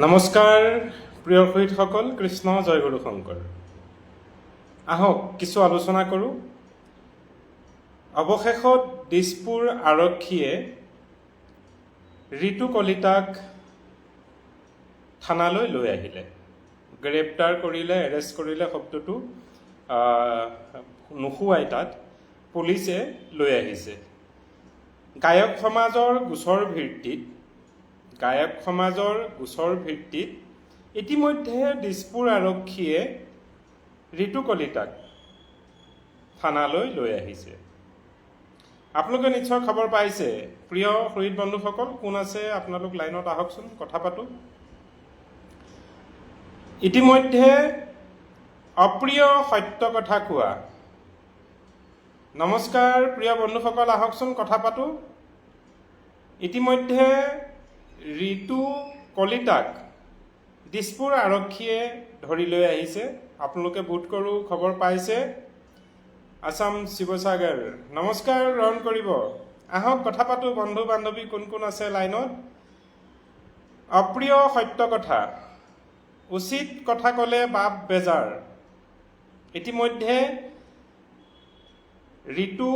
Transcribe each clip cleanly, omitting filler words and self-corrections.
নমস্কাৰ প্ৰিয় শহীদসকল, কৃষ্ণ জয় গুৰু শংকৰ। আহক কিছু আলোচনা কৰোঁ। অৱশেষত দিছপুৰ আৰক্ষীয়ে ঋতু কলিতাক থানালৈ লৈ আহিলে, গ্ৰেপ্তাৰ কৰিলে, এৰেষ্ট কৰিলে। শব্দটো নোহোৱাই তাত পুলিচে লৈ আহিছে। গায়ক সমাজৰ গোচৰ ভিত্তিত ইতিমধ্যে দিছপুৰ আৰক্ষীয়ে ঋতু কলিতাক থানালৈ লৈ আহিছে। আপোনালোকে নিশ্চয় খবৰ পাইছে। প্ৰিয় শহীদ বন্ধুসকল, কোন আছে আপোনালোক লাইনত আহকচোন, কথা পাতোঁ। ইতিমধ্যে অপ্ৰিয় সত্য কথা কোৱা। নমস্কাৰ প্ৰিয় বন্ধুসকল, আহকচোন কথা পাতোঁ। ইতিমধ্যে ঋতু কলিতাক দিছপুৰ আৰক্ষীয়ে ধৰি লৈ আহিছে। আপোনালোকে বোধ কৰোঁ খবৰ পাইছে। আছাম শিৱসাগৰ, নমস্কাৰ গ্ৰহণ কৰিব। আহক কথা পাতোঁ বন্ধু বান্ধৱী, কোন কোন আছে লাইনত। অপ্ৰিয় সত্য কথা, উচিত কথা ক'লে বাপ বেজাৰ। ইতিমধ্যে ঋতু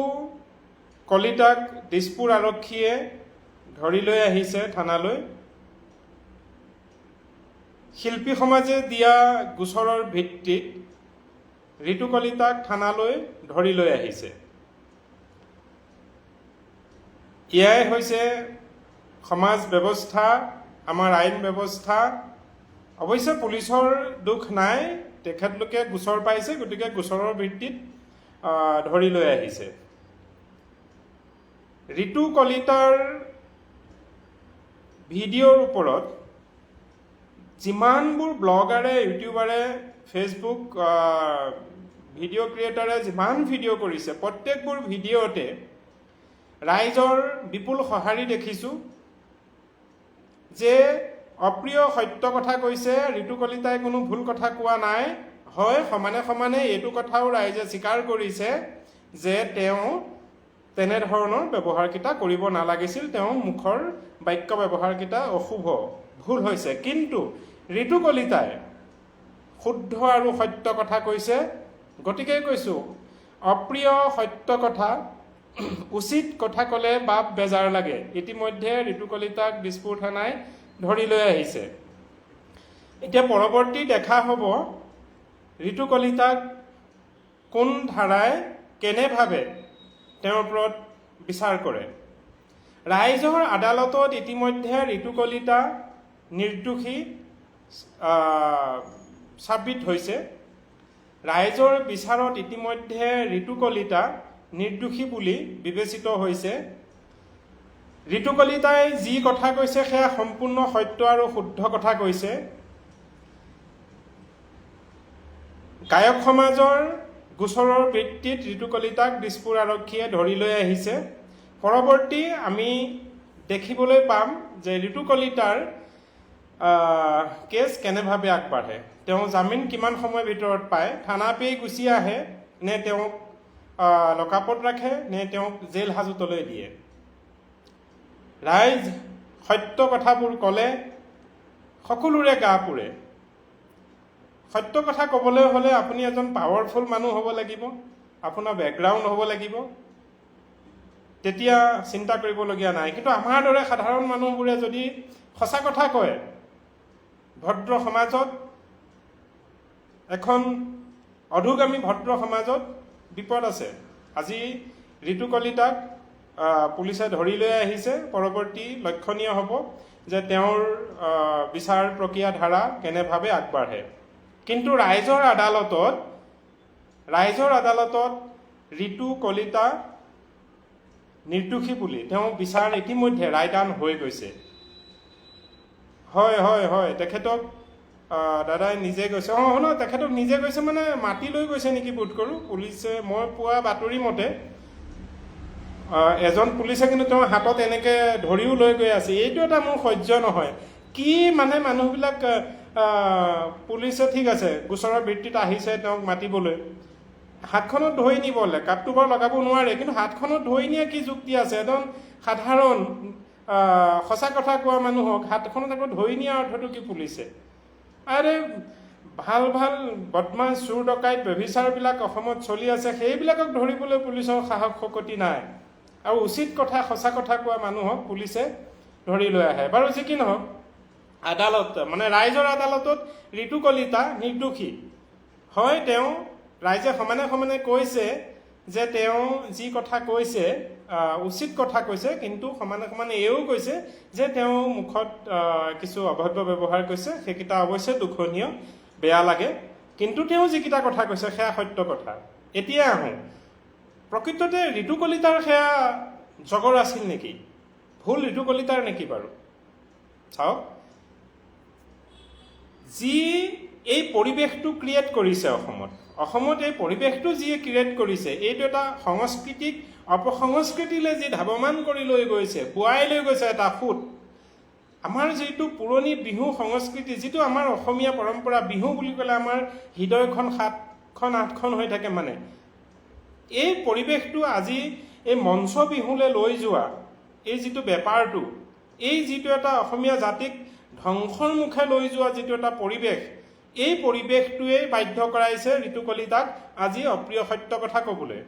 কলিতাক দিছপুৰ আৰক্ষীয়ে ধৰি লৈ আহিছে থানালৈ। শিল্পী সমাজে দিয়া গোচৰৰ ভিত্তিত ঋতু কলিতাক থানালৈ ধৰি লৈ আহিছে। এয়াই হৈছে সমাজ ব্যৱস্থা, আমাৰ আইন ব্যৱস্থা। অৱশ্যে পুলিচৰ দোষ নাই, তেখেতলোকে গোচৰ পাইছে, গতিকে গোচৰৰ ভিত্তিত ধৰি লৈ আহিছে। ঋতু কলিতাৰ ভিডিঅ'ৰ ওপৰত যিমানবোৰ ব্লগাৰে, ইউটিউবাৰে, ফেচবুক ভিডিঅ' ক্ৰিয়েটাৰে যিমান ভিডিঅ' কৰিছে, প্ৰত্যেকবোৰ ভিডিঅ'তে ৰাইজৰ বিপুল সঁহাৰি দেখিছোঁ যে অপ্ৰিয় সত্য কথা কৈছে। ঋতু কলিতাই কোনো ভুল কথা কোৱা নাই। হয়, সমানে সমানে এইটো কথাও ৰাইজে স্বীকাৰ কৰিছে যে তেওঁ তেনেধৰণৰ ব্যৱহাৰকেইটা কৰিব নালাগিছিল, তেওঁ মুখৰ বাক্য ব্যৱহাৰকেইটা অশুভ, ভুল হৈছে। কিন্তু ঋতু কলিতাই শুদ্ধ আৰু সত্য কথা কৈছে। গতিকে কৈছোঁ, অপ্ৰিয় সত্য কথা, উচিত কথা ক'লে বাপ বেজাৰ লাগে। ইতিমধ্যে ঋতু কলিতাক দিছপুৰ থানাই ধৰি লৈ আহিছে। এতিয়া পৰৱৰ্তী দেখা হ'ব ঋতু কলিতাক কোন ধাৰাই কেনেভাৱে তেওঁৰ ওপৰত বিচাৰ কৰে। ৰাইজৰ আদালতত ইতিমধ্যে ঋতু কলিতা নিৰ্দোষী সাব্যস্ত হৈছে। ৰাইজৰ বিচাৰত ইতিমধ্যে ঋতু কলিতা নিৰ্দোষী বুলি বিবেচিত হৈছে। ঋতু কলিতাই যি কথা কৈছে সেয়া সম্পূৰ্ণ সত্য আৰু শুদ্ধ কথা কৈছে। গায়ক সমাজৰ গোচৰৰ ভিত্তিত ঋতু কলিতাক দিছপুৰ আৰক্ষীয়ে ধৰি লৈ আহিছে। পৰৱৰ্তী আমি দেখিবলৈ পাম যে ঋতু কলিতাৰ কেছ কেনেভাৱে আগবাঢ়ে, তেওঁ জামিন কিমান সময়ৰ ভিতৰত পায়, থানা পেয়ে গুচি আহে, নে তেওঁক লকআপত ৰাখে, নে তেওঁক জেল হাজতলৈ দিয়ে। ৰাইজ সত্য কথাবোৰ ক'লে সকলোৰে গা পুৰে। সত্য কথা ক'বলৈ হ'লে আপুনি এজন পাৱাৰফুল মানুহ হ'ব লাগিব, আপোনাৰ বেকগ্ৰাউণ্ড হ'ব লাগিব, তেতিয়া চিন্তা কৰিবলগীয়া নাই। কিন্তু আমাৰ দৰে সাধাৰণ মানুহবোৰে যদি সঁচা কথা কয়, ভদ্ৰ সমাজত, এখন অধোগামী ভদ্ৰ সমাজত বিপদ আছে। আজি ঋতু কলিতাক পুলিচে ধৰি লৈ আহিছে। পৰৱৰ্তী লক্ষণীয় হ'ব যে তেওঁৰ বিচাৰ প্ৰক্ৰিয়া ধাৰা কেনেভাৱে আগবাঢ়ে। কিন্তু ৰাইজৰ আদালতত ঋতু কলিতা নিৰ্দোষী বুলি তেওঁ বিচাৰ ইতিমধ্যে ৰায়দান হৈ গৈছে। হয় হয় হয়, তেখেতক দাদাই নিজে গৈছে। নহয়, তেখেতক নিজে গৈছে মানে মাতি লৈ গৈছে নেকি বোধ কৰোঁ পুলিচে। মই পোৱা বাতৰি মতে এজন পুলিচে কিন্তু তেওঁৰ হাতত এনেকৈ ধৰিও লৈ গৈ আছে। এইটো এটা মোৰ সহ্য নহয়। কি মানে মানুহবিলাক, পুলিচে ঠিক আছে গোচৰৰ ভিত্তিত আহিছে তেওঁক মাতিবলৈ, হাতখনত ধৰি নিবলৈ, কাপটো বাৰু লগাব নোৱাৰে, কিন্তু হাতখনত ধৰি নিয়া কি যুক্তি আছে? এজন সাধাৰণ সঁচা কথা কোৱা মানুহক হাতখনত আকৌ ধৰি নিয়া অৰ্থটো কি পুলিচে? আৰে ভাল ভাল বদমাছ চোৰ ডকাইত ব্যভিচাৰবিলাক অসমত চলি আছে, সেইবিলাকক ধৰিবলৈ পুলিচৰ সাহস শকতি নাই। আৰু উচিত কথা সঁচা কথা কোৱা মানুহক পুলিচে ধৰি লৈ আহে। বাৰু যি কি নহওক, আদালত মানে ৰাইজৰ আদালতত ঋতু কলিতা নিৰ্দোষী হয়। তেওঁ ৰাইজে সমানে সমানে কৈছে যে তেওঁ যি কথা কৈছে উচিত কথা কৈছে, কিন্তু সমানে সমানে এও কৈছে যে তেওঁ মুখত কিছু অভব্য ব্যৱহাৰ কৰিছে, সেইকেইটা অৱশ্যে দুখনীয়, বেয়া লাগে, কিন্তু তেওঁ যিকেইটা কথা কৈছে সেয়া সত্য কথা। এতিয়া আহোঁ, প্ৰকৃততে ঋতু কলিতাৰ সেয়া জগৰ আছিল নেকি? ভুল ঋতু কলিতাৰ নেকি বাৰু? চাওক, যি এই পৰিৱেশটো ক্ৰিয়েট কৰিছে অসমত এই পৰিৱেশটো যিয়ে ক্ৰিয়েট কৰিছে, এইটো এটা সংস্কৃতিক অপসংস্কৃতিলৈ যি ধাৱমান কৰি লৈ গৈছে, বোৱাই লৈ গৈছে এটা সুত। আমাৰ যিটো পুৰণি বিহু সংস্কৃতি, যিটো আমাৰ অসমীয়া পৰম্পৰা, বিহু বুলি ক'লে আমাৰ হৃদয়খন 7-8খন হৈ থাকে। মানে এই পৰিৱেশটো আজি এই মঞ্চ বিহুলৈ লৈ যোৱা এই যিটো বেপাৰটো, এই যিটো এটা অসমীয়া জাতিক ধ্বংসৰ মুখে লৈ যোৱা যিটো এটা পৰিৱেশ, এই পৰিৱেশটোৱেই বাধ্য কৰাইছে ঋতু কলিতাক আজি অপ্ৰিয় সত্য কথা ক'বলৈ।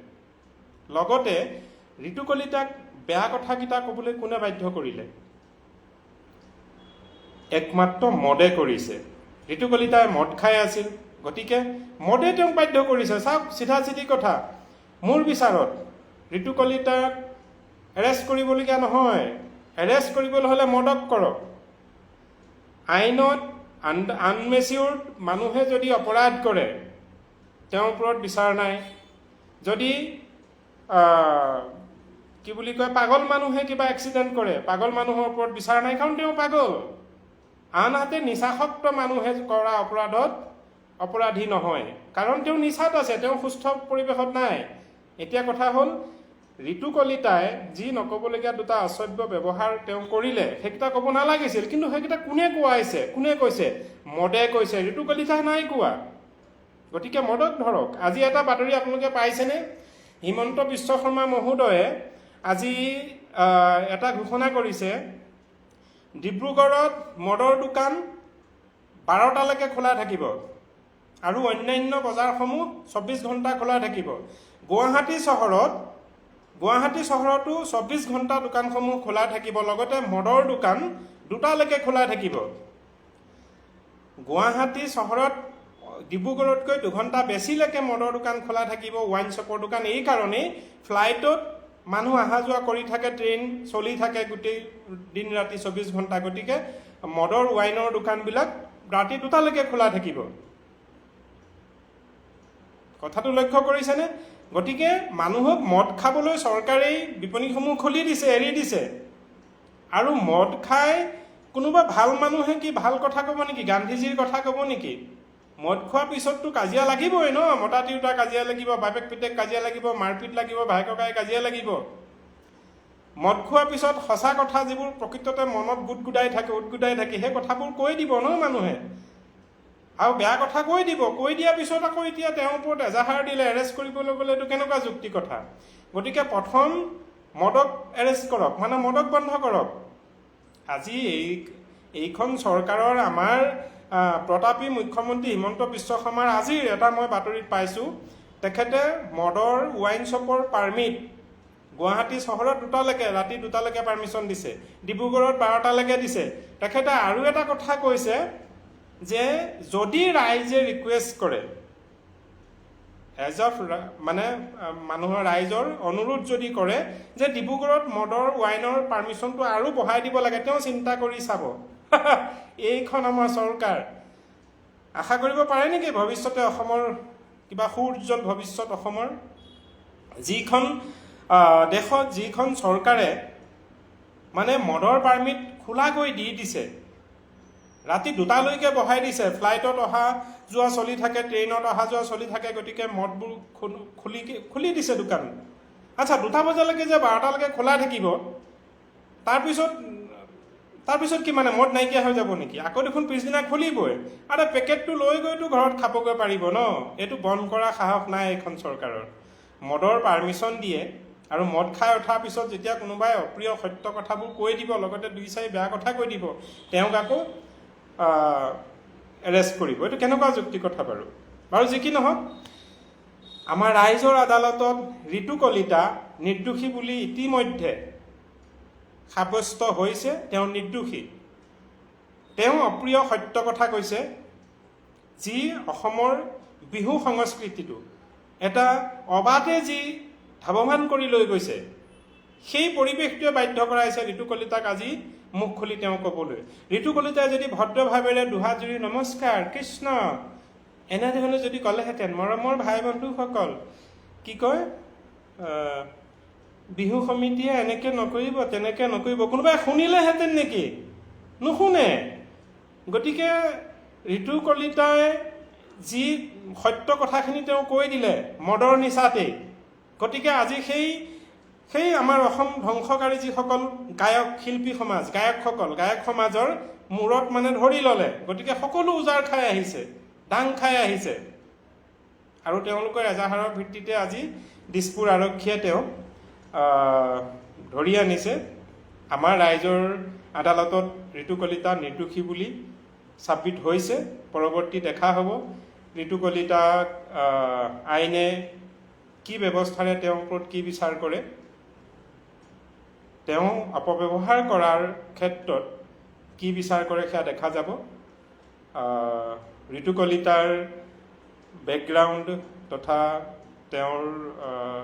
লগতে ঋতু কলিতাক বেয়া কথাকেইটা ক'বলৈ কোনে বাধ্য কৰিলে? একমাত্ৰ মদে কৰিছে। ঋতু কলিতাই মদ খাই আছিল, গতিকে মদে তেওঁক বাধ্য কৰিছে। চাওক, চিধা চিধি কথা। মোৰ বিচাৰত ঋতু কলিতাক এৰেষ্ট কৰিবলগীয়া নহয়। এৰেষ্ট কৰিবলৈ হ'লে মদক কৰক। আইনত আনমেচিয়ৰ্ড মানুহে যদি অপৰাধ কৰে, তেওঁৰ ওপৰত বিচাৰ নাই। যদি কি বুলি কয়, পাগল মানুহে কিবা এক্সিডেণ্ট কৰে, পাগল মানুহৰ ওপৰত বিচাৰ নাই, কাৰণ তেওঁ পাগল। আনহাতে নিচাসক্ত মানুহে কৰা অপৰাধত অপৰাধী নহয়, কাৰণ তেওঁ নিচাত আছে, তেওঁ সুস্থ পৰিৱেশত নাই। এতিয়া কথা হ'ল, ঋতু কলিতাই যি নক'বলগীয়া দুটা অসভ্য ব্যৱহাৰ তেওঁ কৰিলে, সেইকেইটা ক'ব নালাগিছিল, কিন্তু সেইকেইটা কোনে কোৱাইছে? কোনে কৈছে? মদে কৈছে, ঋতু কলিতাই নাই কোৱা। গতিকে মদক ধৰক। আজি এটা বাতৰি আপোনালোকে পাইছেনে? হিমন্ত বিশ্ব শৰ্মা মহোদয়ে আজি এটা ঘোষণা কৰিছে, ডিব্ৰুগড়ত মদৰ দোকান 12টালৈকে খোলা থাকিব আৰু অন্যান্য বজাৰসমূহ 24 ঘণ্টা খোলা থাকিব। গুৱাহাটী চহৰতো 24 ঘণ্টা দোকানসমূহ খোলা থাকিব, লগতে মদৰ দোকান 2টালৈকে খোলা থাকিব। গুৱাহাটী চহৰত ডিব্ৰুগড়তকৈ 2 ঘণ্টা বেছিলৈকে মদৰ দোকান খোলা থাকিব, ৱাইন শ্বপৰ দোকান। এই কাৰণেই ফ্লাইটত মানুহ অহা যোৱা কৰি থাকে, ট্ৰেইন চলি থাকে গোটেই দিন ৰাতি 24 ঘণ্টা। গতিকে মদৰ ৱাইনৰ দোকানবিলাক ৰাতি 2টালৈকে খোলা থাকিব। কথাটো লক্ষ্য কৰিছেনে? গতিকে মানুহক মদ খাবলৈ চৰকাৰেই বিপণীসমূহ খুলি দিছে, এৰি দিছে। আৰু মদ খাই কোনোবা ভাল মানুহে কি ভাল কথা ক'ব নেকি? গান্ধীজীৰ কথা ক'ব নেকি? মদ খোৱাৰ পিছততো কাজিয়া লাগিবই ন? মতা তিৰোতা কাজিয়া লাগিব, বাপেক পিতেক কাজিয়া লাগিব, মাৰপিট লাগিব, ভাই ককাই কাজিয়া লাগিব। মদ খোৱাৰ পিছত সঁচা কথা যিবোৰ প্ৰকৃততে মনত উদগুদাই থাকে, সেই কথাবোৰ কৈ দিব ন মানুহে, আৰু বেয়া কথা কৈ দিব। কৈ দিয়াৰ পিছত আকৌ এতিয়া তেওঁৰ ওপৰত এজাহাৰ দিলে, এৰেষ্ট কৰিবলৈ গ'লে এইটো কেনেকুৱা যুক্তি কথা? গতিকে প্ৰথম মদক এৰেষ্ট কৰক, মানে মদক বন্ধ কৰক। আজি এইখন চৰকাৰৰ আমাৰ প্ৰতাপী মুখ্যমন্ত্ৰী হিমন্ত বিশ্ব শৰ্মাৰ আজিৰ এটা মই বাতৰিত পাইছোঁ, তেখেতে মদৰ ৱাইন শ্বপৰ পাৰ্মিট গুৱাহাটী চহৰত 2টালৈকে, ৰাতি 2টালৈকে পাৰ্মিশ্যন দিছে, ডিব্ৰুগড়ত 12টালৈকে দিছে। তেখেতে আৰু এটা কথা কৈছে যে যদি ৰাইজে ৰিকুৱেষ্ট কৰে, মানে মানুহৰ ৰাইজৰ অনুৰোধ যদি কৰে যে ডিব্ৰুগড়ত মদৰ ৱাইনৰ পাৰ্মিশ্যনটো আৰু বঢ়াই দিব লাগে, তেওঁ চিন্তা কৰি চাব। এইখন আমাৰ চৰকাৰ আশা কৰিব পাৰে নেকি ভৱিষ্যতে অসমৰ কিবা সুউজ্জ্বল ভৱিষ্যত অসমৰ? যিখন দেশত যিখন চৰকাৰে মানে মদৰ পাৰ্মিট খোলাকৈ দি দিছে, ৰাতি 2টালৈকে বঢ়াই দিছে, ফ্লাইটত অহা যোৱা চলি থাকে, ট্ৰেইনত অহা যোৱা চলি থাকে, গতিকে মদবোৰ খুলি দিছে দোকান। আচ্ছা, 2টা বজালৈকে যে 12টালৈকে খোলা থাকিব, তাৰপিছত কি মানে মদ নাইকিয়া হৈ যাব নেকি? আকৌ দেখোন পিছদিনা খুলিবই। আৰু পেকেটটো লৈ গৈতো ঘৰত খাবগৈ পাৰিব ন? এইটো বন্ধ কৰা সাহস নাই এইখন চৰকাৰৰ। মদৰ পাৰ্মিশ্যন দিয়ে, আৰু মদ খাই উঠাৰ পিছত যেতিয়া কোনোবাই অপ্ৰিয় সত্য কথাবোৰ কৈ দিব, লগতে 2-4 বেয়া কথা কৈ দিব, তেওঁক আকৌ এৰেষ্ট কৰিব। এইটো কেনেকুৱা যুক্তি কথা বাৰু? বাৰু যি কি নহওক, আমাৰ ৰাইজৰ আদালতত ঋতু কলিতা নিৰ্দোষী বুলি ইতিমধ্যে সাব্যস্ত হৈছে। তেওঁ নিৰ্দোষী। তেওঁ অপ্ৰিয় সত্য কথা কৈছে, যি অসমৰ বিহু সংস্কৃতিটো এটা অবাধে যি ধাৱমান কৰি লৈ গৈছে, সেই পৰিৱেশটোৱে বাধ্য কৰাইছে ঋতু কলিতাক আজি মুখ খুলি তেওঁ ক'বলৈ। ঋতু কলিতাই যদি ভদ্ৰভাৱেৰে দুহাত জুৰি নমস্কাৰ কৃষ্ণ এনেধৰণে যদি ক'লেহেঁতেন, মৰমৰ ভাই বন্ধুসকল, কি কয়, বিহু সমিতিয়ে এনেকৈ নকৰিব, তেনেকৈ নকৰিব, কোনোবাই শুনিলেহেঁতেন নেকি? নুশুনে। গতিকে ঋতু কলিতাই যি সত্য কথাখিনি তেওঁ কৈ দিলে মদৰ নিচাতেই, গতিকে আজি সেই আমাৰ অসম ধ্বংসকাৰী যিসকল গায়ক শিল্পী সমাজ, গায়ক সমাজৰ মূৰত মানে ধৰি ল'লে। গতিকে সকলো উজাৰ খাই আহিছে, দাং খাই আহিছে, আৰু তেওঁলোকৰ এজাহাৰৰ ভিত্তিতে আজি দিছপুৰ আৰক্ষীয়ে তেওঁক ধৰি আনিছে। আমাৰ ৰাইজৰ আদালতত ঋতু কলিতা নিৰ্দোষী বুলি চাবমিট হৈছে। পৰৱৰ্তী দেখা হ'ব ঋতু কলিতাক আইনে কি ব্যৱস্থাৰে তেওঁৰ ওপৰত কি বিচাৰ কৰে। তেওঁ অপব্যৱহাৰ কৰাৰ ক্ষেত্ৰত কি বিচাৰ কৰে সেয়া দেখা যাব। ঋতু কলিতাৰ বেকগ্ৰাউণ্ড তথা তেওঁৰ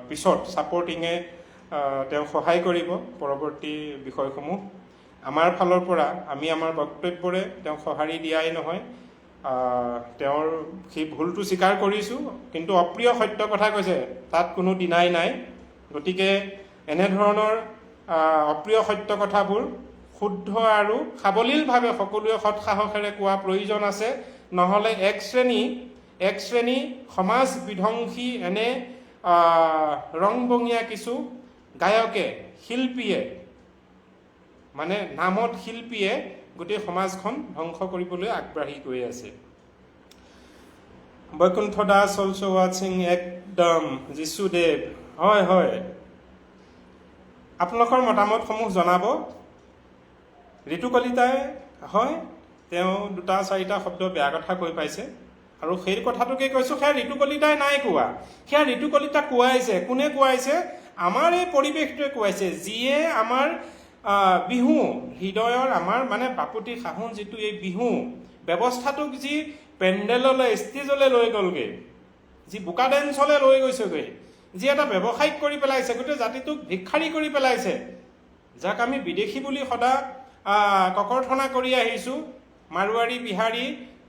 পিছত ছাপৰ্টিঙে তেওঁ সহায় কৰিব পৰৱৰ্তী বিষয়সমূহ। আমাৰ ফালৰ পৰা আমি আমাৰ বক্তব্যৰে তেওঁক সঁহাৰি দিয়াই নহয়, তেওঁৰ সেই ভুলটো স্বীকাৰ কৰিছোঁ, কিন্তু অপ্ৰিয় সত্য কথা কৈছে, তাত কোনো দিনাই নাই। গতিকে এনেধৰণৰ অপ্ৰিয় সত্য কথাবোৰ শুদ্ধ আৰু সাৱলীলভাৱে সকলোৱে সৎসাহসেৰে কোৱা প্ৰয়োজন আছে। নহ'লে এক শ্ৰেণী সমাজ বিধ্বংসী এনে ৰংবঙীয়া কিছু গায়কে, শিল্পীয়ে, মানে নামত শিল্পীয়ে গোটেই সমাজখন ধ্বংস কৰিবলৈ আগবাঢ়ি গৈ আছে। বৈকুণ্ঠ দাস অলছ' ৱাচিং, একদম যীশুদেৱ, হয় আপোনালোকৰ মতামতসমূহ জনাব। ঋতু কলিতাই হয় তেওঁ 2-4টা শব্দ বেয়া কথা কৈ পাইছে, আৰু সেই কথাটোকে কৈছোঁ, সেয়া ঋতু কলিতাই নাই কোৱা, সেয়া ঋতু কলিতাক কোৱাইছে। কোনে কোৱাইছে? আমাৰ এই পৰিৱেশটোৱে কোৱাইছে, যিয়ে আমাৰ বিহু হৃদয়ৰ আমাৰ মানে বাপুতি সাহোন যিটো এই বিহু ব্যৱস্থাটোক যি পেণ্ডেললৈ ষ্টেজলৈ লৈ গ'লগৈ, যি বোকা ডেন্সলৈ লৈ গৈছেগৈ, যি এটা ব্যৱসায়িক কৰি পেলাইছে, গোটেই জাতিটোক ভিক্ষাৰী কৰি পেলাইছে, যাক আমি বিদেশী বুলি সদা ককৰ্থনা কৰি আহিছোঁ। মাৰোৱাৰী বিহাৰী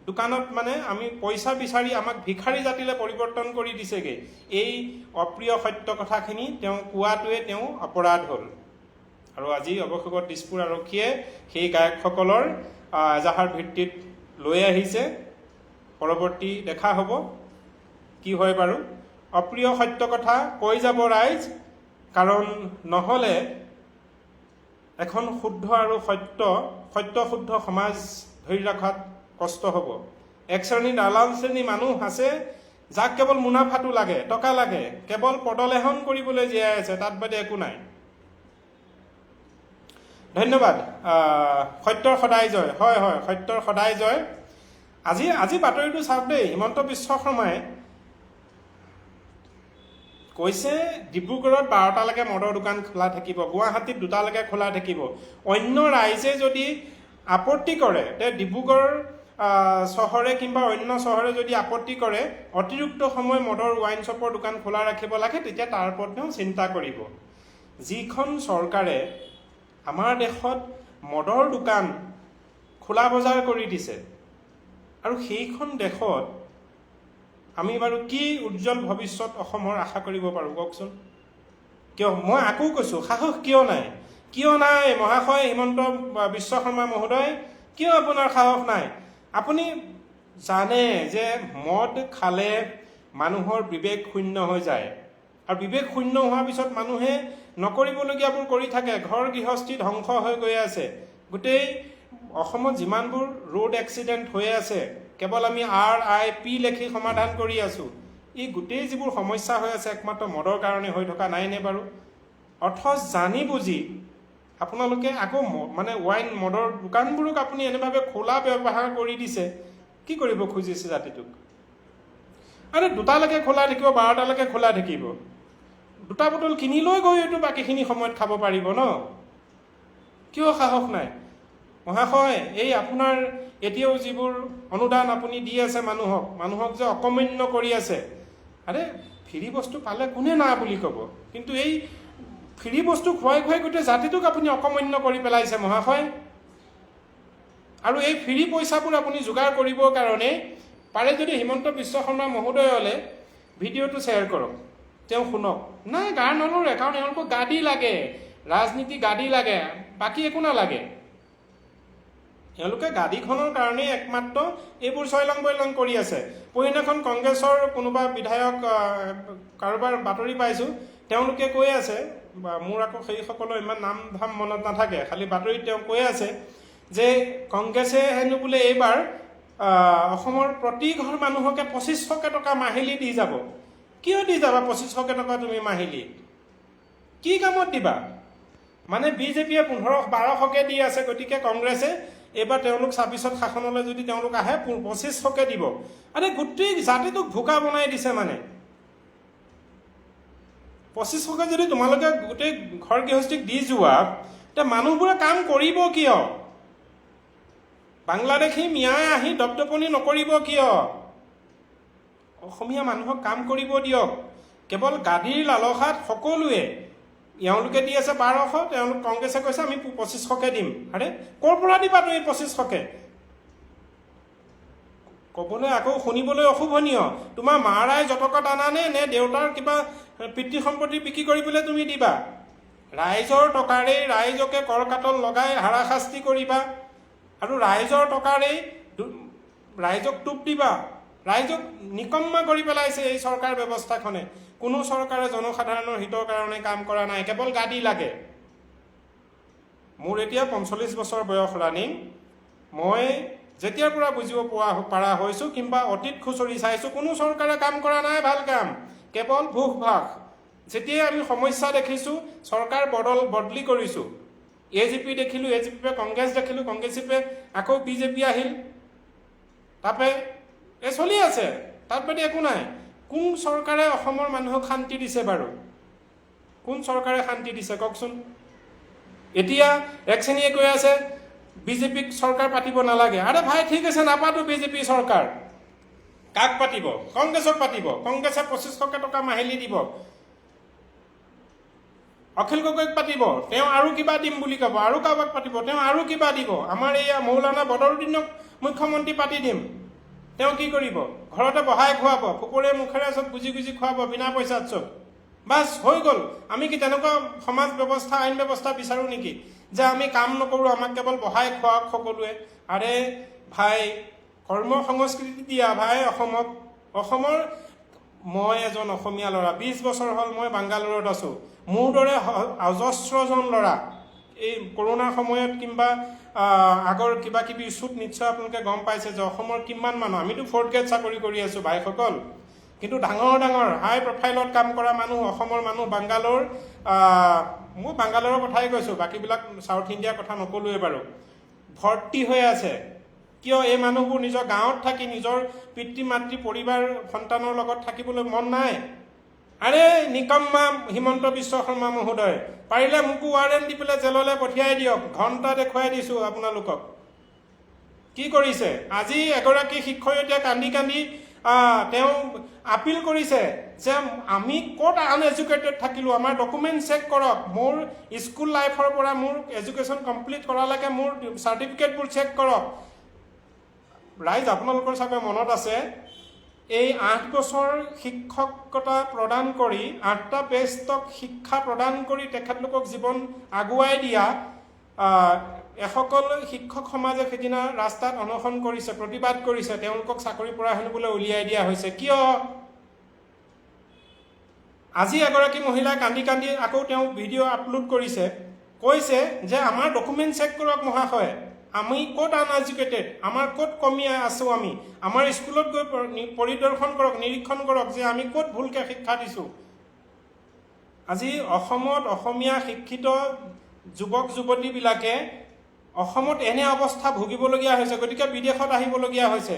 দোকানত মানে আমি পইচা বিচাৰি আমাক ভিক্ষাৰী জাতিলৈ পৰিৱৰ্তন কৰি দিছেগৈ। এই অপ্ৰিয় সত্য কথাখিনি তেওঁ কোৱাটোৱে তেওঁ অপৰাধ হ'ল। আৰু আজি অৱশেষত দিছপুৰ আৰক্ষীয়ে সেই গায়কসকলৰ এজাহাৰ ভিত্তিত লৈ আহিছে। পৰৱৰ্তী দেখা হ'ব কি হয় বাৰু। অপ্ৰিয় সত্য কথা কৈ যাব ৰাইজ, কাৰণ নহ'লে এখন শুদ্ধ আৰু সত্য শুদ্ধ সমাজ ধৰি ৰখাত কষ্ট হ'ব। এক শ্ৰেণীৰ দালাল শ্ৰেণী মানুহ আছে, যাক কেৱল মুনাফাটো লাগে, টকা লাগে, কেৱল পদলেহন কৰিবলৈ জীয়াই আছে, তাত বাদে একো নাই। ধন্যবাদ। সত্যৰ সদায় জয়। হয় সত্যৰ সদায় জয়। আজি বাতৰিটো চাওক দেই। হিমন্ত বিশ্ব শৰ্মাই কৈছে ডিব্ৰুগড়ত 12টালৈকে মদৰ দোকান খোলা থাকিব, গুৱাহাটীত 2টালৈকে খোলা থাকিব। অন্য ৰাইজে যদি আপত্তি কৰে, তে ডিব্ৰুগড় চহৰে কিংবা অন্য চহৰে যদি আপত্তি কৰে অতিৰিক্ত সময় মদৰ ৱাইন শ্বপৰ দোকান খোলা ৰাখিব লাগে, তেতিয়া তাৰ ওপৰত তেওঁ চিন্তা কৰিব। যিখন চৰকাৰে আমাৰ দেশত মদৰ দোকান খোলা বজাৰ কৰি দিছে, আৰু সেইখন দেশত আমি বাৰু কি উজ্জ্বল ভৱিষ্যত অসমৰ আশা কৰিব পাৰোঁ কওকচোন? কিয়? মই আকৌ কৈছোঁ, সাহস কিয় নাই মহাশয় হিমন্ত বিশ্ব শৰ্মা মহোদয়? কিয় আপোনাৰ সাহস নাই? আপুনি জানে যে মদ খালে মানুহৰ বিবেক শূন্য হৈ যায়, আৰু বিবেক শূন্য হোৱাৰ পিছত মানুহে নকৰিবলগীয়াবোৰ কৰি থাকে। ঘৰ গৃহস্থী ধ্বংস হৈ গৈ আছে। গোটেই অসমত যিমানবোৰ ৰোড এক্সিডেণ্ট হৈ আছে, কেৱল আমি RIP লেখি সমাধান কৰি আছোঁ। এই গোটেই যিবোৰ সমস্যা হৈ আছে একমাত্ৰ মদৰ কাৰণে হৈ থকা নাইনে বাৰু? অথচ জানি বুজি আপোনালোকে আকৌ মানে ৱাইন মদৰ দোকানবোৰক আপুনি এনেভাৱে খোলা ব্যৱহাৰ কৰি দিছে। কি কৰিব খুজিছে জাতিটোক? আৰে 2টালৈকে খোলা থাকিব, 12টালৈকে খোলা থাকিব। 2টা বটল কিনি লৈ গৈ এইটো বাকীখিনি সময়ত খাব পাৰিব ন? কিয় সাহস নাই? মহাশয়, এই আপোনাৰ এতিয়াও যিবোৰ অনুদান আপুনি দি আছে মানুহক যে অকমান্য কৰি আছে, আৰে ফ্ৰী বস্তু পালে কোনে না বুলি ক'ব? কিন্তু এই ফ্ৰী বস্তু খুৱাই গোটেই জাতিটোক আপুনি অকমান্য কৰি পেলাইছে মহাশয়। আৰু এই ফ্ৰী পইচাবোৰ আপুনি যোগাৰ কৰিবৰ কাৰণে পাৰে যদি হিমন্ত বিশ্ব শৰ্মা মহোদয়লৈ ভিডিঅ'টো শ্বেয়াৰ কৰক, তেওঁ শুনক। নাই, গা নলৰে, কাৰণ এওঁলোকক গাদী লাগে, ৰাজনীতি গাদী লাগে, বাকী একো নালাগে। এওঁলোকে গাদীখনৰ কাৰণেই একমাত্ৰ এইবোৰ ছয়লং বৈলং কৰি আছে। পৰহিদিনাখন কংগ্ৰেছৰ কোনোবা বিধায়ক কাৰোবাৰ বাতৰি পাইছোঁ, তেওঁলোকে কৈ আছে, মোৰ আকৌ সেইসকলৰ ইমান নাম ধাম মনত নাথাকে, খালি বাতৰিত তেওঁ কৈ আছে যে কংগ্ৰেছে হেনো বোলে এইবাৰ অসমৰ প্ৰতি ঘৰ মানুহকে 2500 টকা মাহিলী দি যাব। কিয় দি যাবা 2500 টকা তুমি মাহিলী? কি কামত দিবা? মানে বিজেপিয়ে 1500-1200কে দি আছে, গতিকে কংগ্ৰেছে এইবাৰ তেওঁলোক 26ত শাসনলৈ যদি তেওঁলোক আহে 2500কে দিব। আৰে গোটেই জাতিটোক ভোকা বনাই দিছে। মানে 2500কে যদি তোমালোকে গোটেই ঘৰ গৃহস্থীক দি যোৱা, এতিয়া মানুহবোৰে কাম কৰিব কিয়? বাংলাদেশী মিয়াই আহি দপদপনি নকৰিব কিয়? অসমীয়া মানুহক কাম কৰিব দিয়ক। কেৱল গাদীৰ লালসাত সকলোৱে এওঁলোকে দি আছে 1200, তেওঁলোক কংগ্ৰেছে কৈছে আমি 2500কে দিম। আৰে ক'ৰ পৰা দিবা তুমি 2500কে? ক'বলৈ আকৌ শুনিবলৈ অশুভনীয়। তোমাৰ মাৰাই যতকত আনানে নে দেউতাৰ কিবা পিতৃ সম্পত্তি বিক্ৰী কৰিবলৈ তুমি দিবা? ৰাইজৰ টকাৰেই ৰাইজকে কৰকাটল লগাই হাৰাশাস্তি কৰিবা, আৰু ৰাইজৰ টকাৰেই ৰাইজক টোপ দিবা। ৰাইজক নিকম্মা কৰি পেলাইছে এই চৰকাৰ ব্যৱস্থাখনে। কোনো চৰকাৰে জনসাধাৰণৰ হিতৰ কাৰণে কাম কৰা নাই, কেৱল গাদী লাগে। মোৰ এতিয়া 45 বছৰ বয়স ৰানিং। মই যেতিয়াৰ পৰা বুজিব পৰা হৈছোঁ কিংবা অতীত খুচৰি চাইছোঁ, কোনো চৰকাৰে কাম কৰা নাই ভাল কাম, কেৱল ভোগ ভাগ। যেতিয়াই আমি সমস্যা দেখিছোঁ চৰকাৰ বদলি কৰিছোঁ। AGP দেখিলোঁ, AGP কংগ্ৰেছ দেখিলোঁ, কংগ্ৰেছীপে আকৌ BJP আহিল, তাপে চলি আছে, তাত বাদে একো নাই। কোন চৰকাৰে অসমৰ মানুহক শান্তি দিছে বাৰু? কোন চৰকাৰে শান্তি দিছে কওকচোন? এতিয়া এক শ্ৰেণীয়ে কৈ আছে BJPক চৰকাৰ পাতিব নালাগে। আৰে ভাই ঠিক আছে, নাপাতো BJP চৰকাৰ। কাক পাতিব? কংগ্ৰেছক পাতিব। কংগ্ৰেছে 2500 টকা মাহিলী দিব। অখিল গগৈক পাতিব, তেওঁ আৰু কিবা দিম বুলি ক'ব। আৰু কাৰোবাক পাতিব, তেওঁ আৰু কিবা দিব। আমাৰ এইয়া মৌলানা বদৰুদ্দিনক মুখ্যমন্ত্ৰী পাতি দিম, তেওঁ কি কৰিব? ঘৰতে বহাই খুৱাব, ফুকৰে মুখেৰে চব গুজি খুৱাব, বিনা পইচাত চব। বাছ হৈ গ'ল। আমি কি তেনেকুৱা সমাজ ব্যৱস্থা, আইন ব্যৱস্থা বিচাৰোঁ নেকি যে আমি কাম নকৰোঁ, আমাক কেৱল বহাই খুৱাওক সকলোৱে? আৰে ভাই, কৰ্ম সংস্কৃতি দিয়া ভাই অসমক। অসমৰ মই এজন অসমীয়া ল'ৰা, 20 বছৰ হ'ল মই বাংগালোৰত আছোঁ। মোৰ দৰে অজস্ৰজন ল'ৰা এই কৰোণাৰ সময়ত কিংবা আগৰ কিবা কিবি ইছ্যুত নিশ্চয় আপোনালোকে গম পাইছে যে অসমৰ কিমান মানুহ। আমিতো 4th গ্ৰেড চাকৰি কৰি আছোঁ ভাইসকল, কিন্তু ডাঙৰ হাই প্ৰফাইলত কাম কৰা মানুহ অসমৰ মানুহ বাংগালোৰ, মই বাংগালোৰৰ কথাই কৈছোঁ, বাকীবিলাক চাউথ ইণ্ডিয়াৰ কথা নকলোৱে বাৰু, ভৰ্তি হৈ আছে। কিয়? এই মানুহবোৰ নিজৰ গাঁৱত থাকি নিজৰ পিতৃ মাতৃ পৰিবাৰ সন্তানৰ লগত থাকিবলৈ মন নাই। আৰে নিকম্মা হিমন্ত বিশ্ব শৰ্মা মহোদয়, পাৰিলে মোকো ৱাৰেণ্ট দি পেলাই জেললৈ পঠিয়াই দিয়ক। ঘণ্টা দেখুৱাই দিছোঁ আপোনালোকক। কি কৰিছে? আজি এগৰাকী শিক্ষয়িত্ৰীয়ে কান্দি তেওঁ আপিল কৰিছে যে আমি ক'ত আনএডুকেটেড থাকিলোঁ, আমাৰ ডকুমেণ্ট চেক কৰক, মোৰ স্কুল লাইফৰ পৰা মোৰ এডুকেশ্যন কমপ্লিট কৰালৈকে মোৰ চাৰ্টিফিকেটবোৰ চেক কৰক। ৰাইজ, আপোনালোকৰ চাগে মনত আছে, এই 8 বছৰ শিক্ষকতা প্ৰদান কৰি 8টা বেষ্টক শিক্ষা প্ৰদান কৰি তেখেতলোকক জীৱন আগুৱাই দিয়া এসকল শিক্ষক সমাজে সেইদিনা ৰাস্তাত অনশন কৰিছে, প্ৰতিবাদ কৰিছে। তেওঁলোকক চাকৰিৰ পৰা হেনো উলিয়াই দিয়া হৈছে। কিয়? আজি এগৰাকী মহিলাই কান্দি আকৌ তেওঁ ভিডিঅ' আপলোড কৰিছে, কৈছে যে আমাৰ ডকুমেণ্ট চেক কৰক মহাশয়, আমি ক'ত আনএডুকেটেড, আমাৰ ক'ত কমি আছোঁ, আমি আমাৰ স্কুলত গৈ পৰিদৰ্শন কৰক, নিৰীক্ষণ কৰক যে আমি ক'ত ভুলকৈ শিক্ষা দিছোঁ। আজি অসমত অসমীয়া শিক্ষিত যুৱক যুৱতীবিলাকে অসমত এনে অৱস্থা ভুগিবলগীয়া হৈছে, গতিকে বিদেশত আহিবলগীয়া হৈছে।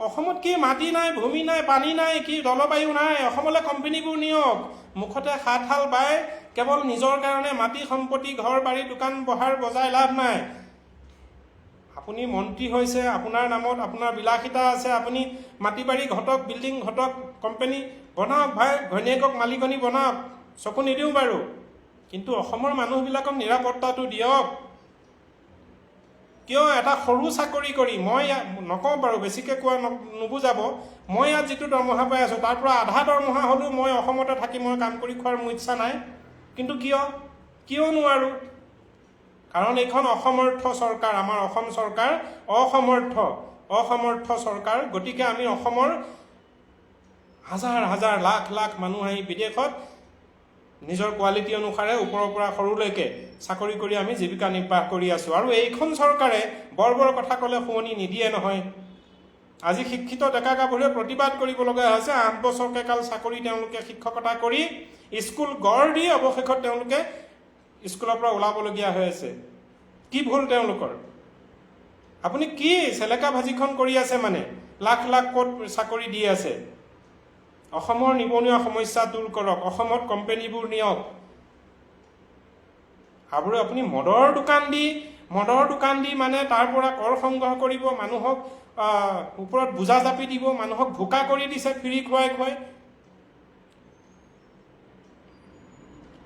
অসমত কি মাটি নাই, ভূমি নাই, পানী নাই, কি জলবায়ু নাই? অসমলৈ কোম্পানীবোৰ নিয়ক, মুখতে হাত হাল বাই কেৱল নিজৰ কাৰণে মাটি সম্পত্তি ঘৰ বাৰী দোকান বহাৰ বজাই লাভ নাই। আপুনি মন্ত্ৰী হৈছে, আপোনাৰ নামত আপোনাৰ বিলাসিতা আছে, আপুনি মাটি বাৰী ঘটক, বিল্ডিং ঘটক, কোম্পানী বনাওক, ভাই ঘৈণীয়েকক মালিকনী বনাওক, চকু নিদিওঁ বাৰু, কিন্তু অসমৰ মানুহবিলাকক নিৰাপত্তাটো দিয়ক। কিয় এটা সৰু চাকৰি কৰি, মই নকওঁ বাৰু, বেছিকৈ কোৱা নুবুজাব, মই ইয়াত যিটো দৰমহা পাই আছোঁ তাৰ পৰা আধা দৰমহা হ'লেও মই অসমতে থাকি মই কাম কৰি খোৱাৰ মোৰ ইচ্ছা নাই। কিন্তু কিয় নোৱাৰোঁ? কাৰণ এইখন অসমৰ্থ চৰকাৰ, আমাৰ অসম চৰকাৰ অসমৰ্থ চৰকাৰ। গতিকে আমি অসমৰ হাজাৰ হাজাৰ লাখ লাখ মানুহ আহি বিদেশত নিজৰ কোৱালিটি অনুসাৰে ওপৰৰ পৰা সৰুলৈকে চাকৰি কৰি আমি জীৱিকা নিৰ্বাহ কৰি আছোঁ। আৰু এইখন চৰকাৰে বৰ কথা ক'লে শুৱনি নিদিয়ে নহয়। আজি শিক্ষিত ডেকা গাভৰুৱে প্ৰতিবাদ কৰিব লগা হৈছে। 8 বছৰকে কাল চাকৰি তেওঁলোকে শিক্ষকতা কৰি স্কুল গঢ় দি অৱশেষত তেওঁলোকে স্কুলৰ পৰা ওলাবলগীয়া হৈ আছে। কি ভুল তেওঁলোকৰ? আপুনি কি চেলেকা ভাজিখন কৰি আছে? মানে লাখ লাখ কোটি চাকৰি দি আছে। অসমৰ নিবনুৱা সমস্যা দূৰ কৰক, অসমত কোম্পানীবোৰ নিয়ক। আৰু আপুনি মদৰ দোকান দি মানে তাৰ পৰা কৰ সংগ্ৰহ কৰিব, মানুহক ওপৰত বোজা জাপি দিব, মানুহক ভোকা কৰি দিছে ফ্ৰী খুৱাই।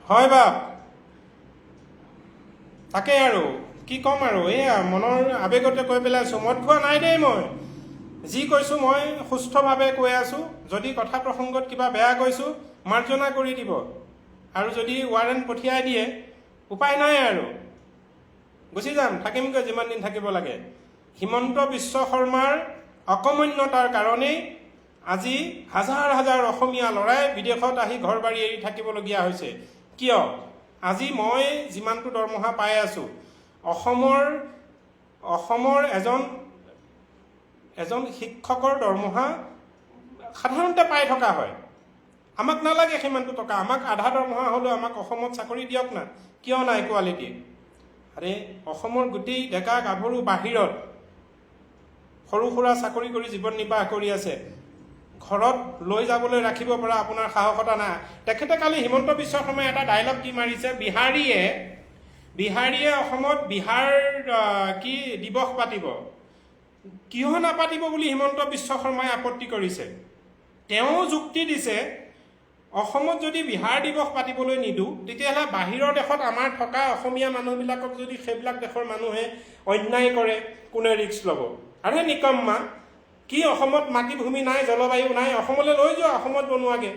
হয় বাপ, তাকে আৰু কি ক'ম আৰু, এয়া মনৰ আৱেগতে কৈ পেলাইছোঁ। মদ খোৱা নাই দেই, মই যি কৈছোঁ মই সুস্থভাৱে কৈ আছোঁ। যদি কথা প্ৰসংগত কিবা বেয়া কৈছোঁ মাৰ্জনা কৰি দিব, আৰু যদি ৱাৰেণ্ট পঠিয়াই দিয়ে উপায় নাই আৰু গুচি যাম, থাকিমগৈ যিমান দিন থাকিব লাগে। হিমন্ত বিশ্ব শৰ্মাৰ অকমন্যতাৰ কাৰণেই আজি হাজাৰ হাজাৰ অসমীয়া ল'ৰাই বিদেশত আহি ঘৰ বাৰী এৰি থাকিবলগীয়া হৈছে। কিয়? আজি মই যিমানটো দৰমহা পাই আছোঁ, অসমৰ এজন শিক্ষকৰ দৰমহা সাধাৰণতে পাই থকা হয়। আমাক নালাগে সিমানটো টকা, আমাক আধা দৰমহা হ'লেও আমাক অসমত চাকৰি দিয়ক না। কিয় নাই কোৱালিটি? আৰে অসমৰ গোটেই ডেকা গাভৰু বাহিৰত সৰু সুৰা চাকৰি কৰি জীৱন নিৰ্বাহ কৰি আছে। ঘৰত লৈ যাবলৈ ৰাখিব পৰা আপোনাৰ সাহসতা নাই। তেখেতে কালি হিমন্ত বিশ্ব শৰ্মাই এটা ডায়লগ দি মাৰিছে, বিহাৰীয়ে অসমত বিহাৰ কি দিৱস পাতিব। কিয় নাপাতিব বুলি হিমন্ত বিশ্ব শৰ্মাই আপত্তি কৰিছে। তেওঁ যুক্তি দিছে, অসমত যদি বিহাৰ দিৱস পাতিবলৈ নিদিওঁ তেতিয়াহ'লে বাহিৰৰ দেশত আমাৰ থকা অসমীয়া মানুহবিলাকক যদি সেইবিলাক দেশৰ মানুহে অন্যায় কৰে, কোনে ৰিস্ক ল'ব? আৰে নিকম্মা, কি অসমত মাটি ভূমি নাই, জলবায়ু নাই? অসমলৈ লৈ যোৱা, অসমত বনোৱাগে।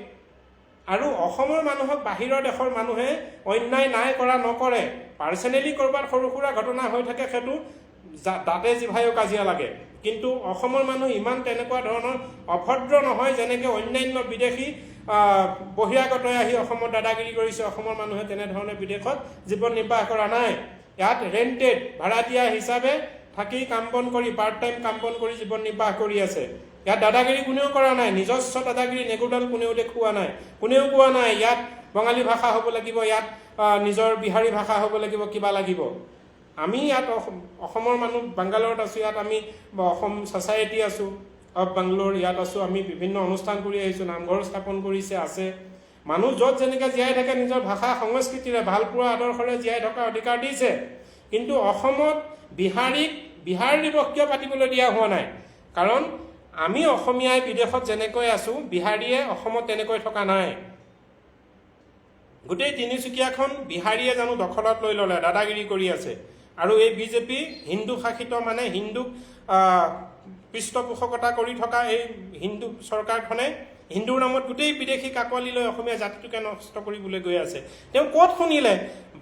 আৰু অসমৰ মানুহক বাহিৰৰ দেশৰ মানুহে অন্যায় নাই কৰা নকৰে। পাৰ্চনেলি ক'ৰবাত সৰু সুৰা ঘটনা হৈ থাকে, সেইটো দাঁতে জিভাইও কাজিয়া লাগে। কিন্তু অসমৰ মানুহ ইমান তেনেকুৱা ধৰণৰ অভদ্ৰ নহয়, যেনেকৈ অন্যান্য বিদেশী বহিৰাগতই আহি অসমত দাদাগিৰি কৰিছে। অসমৰ মানুহে তেনেধৰণে বিদেশত জীৱন নিৰ্বাহ কৰা নাই। ইয়াত ৰেণ্টেড ভাড়াতীয়া হিচাপে থাকি কাম বন কৰি, পাৰ্ট টাইম কাম বন কৰি জীৱন নিৰ্বাহ কৰি আছে। ইয়াত দাদাগিৰি কোনেও কৰা নাই, নিজস্ব দাদাগিৰি নেগুডাল কোনেও দেখুওৱা নাই, কোনেও কোৱা নাই ইয়াত বঙালী ভাষা হ'ব লাগিব, ইয়াত নিজৰ বিহাৰী ভাষা হ'ব লাগিব, কিবা লাগিব। আমি ইয়াত অসমৰ মানুহ বাংগালোৰত আছোঁ, ইয়াত আমি অসম ছ'চাইটি আছোঁ অফ বাংলোৰ, ইয়াত আছোঁ। আমি বিভিন্ন অনুষ্ঠান কৰি আহিছোঁ, নামঘৰ স্থাপন কৰিছে, আছে। মানুহ য'ত যেনেকৈ জীয়াই থাকে নিজৰ ভাষা সংস্কৃতিৰে ভালপোৱা আদৰ্শৰে জীয়াই থকাৰ অধিকাৰ দিছে। কিন্তু অসমত বিহাৰ দিৱস কিয় পাতিবলৈ দিয়া হোৱা নাই? কাৰণ আমি অসমীয়াই বিদেশত যেনেকৈ আছোঁ, বিহাৰীয়ে অসমত তেনেকৈ থকা নাই। গোটেই তিনিচুকীয়াখন বিহাৰীয়ে জানো দখলত লৈ ল'লে, দাদাগিৰি কৰি আছে। আৰু এই বিজেপি হিন্দু শাসিত, মানে হিন্দুক পৃষ্ঠপোষকতা কৰি থকা এই হিন্দু চৰকাৰখনে হিন্দুৰ নামত গোটেই বিদেশী কাকোৱালি লৈ অসমীয়া জাতিটোকে নষ্ট কৰিবলৈ গৈ আছে। তেওঁ ক'ত শুনিলে?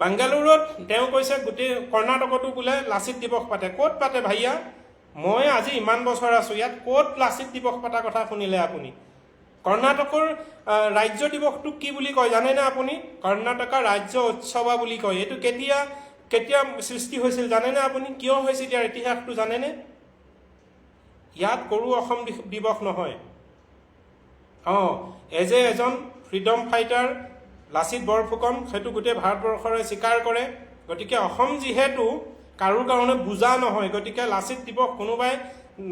বাংগালুৰুত তেওঁ কৈছে গোটেই কৰ্ণাটকতো বোলে লাচিত দিৱস পাতে। ক'ত পাতে ভাইয়া? মই আজি ইমান বছৰ আছোঁ ইয়াত, ক'ত লাচিত দিৱস পতা কথা শুনিলে আপুনি? কৰ্ণাটকৰ ৰাজ্য দিৱসটোক কি বুলি কয় জানেনে আপুনি? কৰ্ণাটকা ৰাজ্য উৎসৱা বুলি কয়। এইটো কেতিয়া সৃষ্টি হৈছিল জানেনে আপুনি? কিয় হৈছিল ইয়াৰ ইতিহাসটো জানেনে? ইয়াত কৰো অসম দিৱস নহয়, এজন ফ্ৰীডম ফাইটাৰ লাচিত বৰফুকন সেইটো গোটেই ভাৰতবৰ্ষৰে স্বীকাৰ কৰে। গতিকে অসম যিহেতু কাৰোৰ কাৰণে বুজা নহয়, গতিকে লাচিত দিৱস কোনোবাই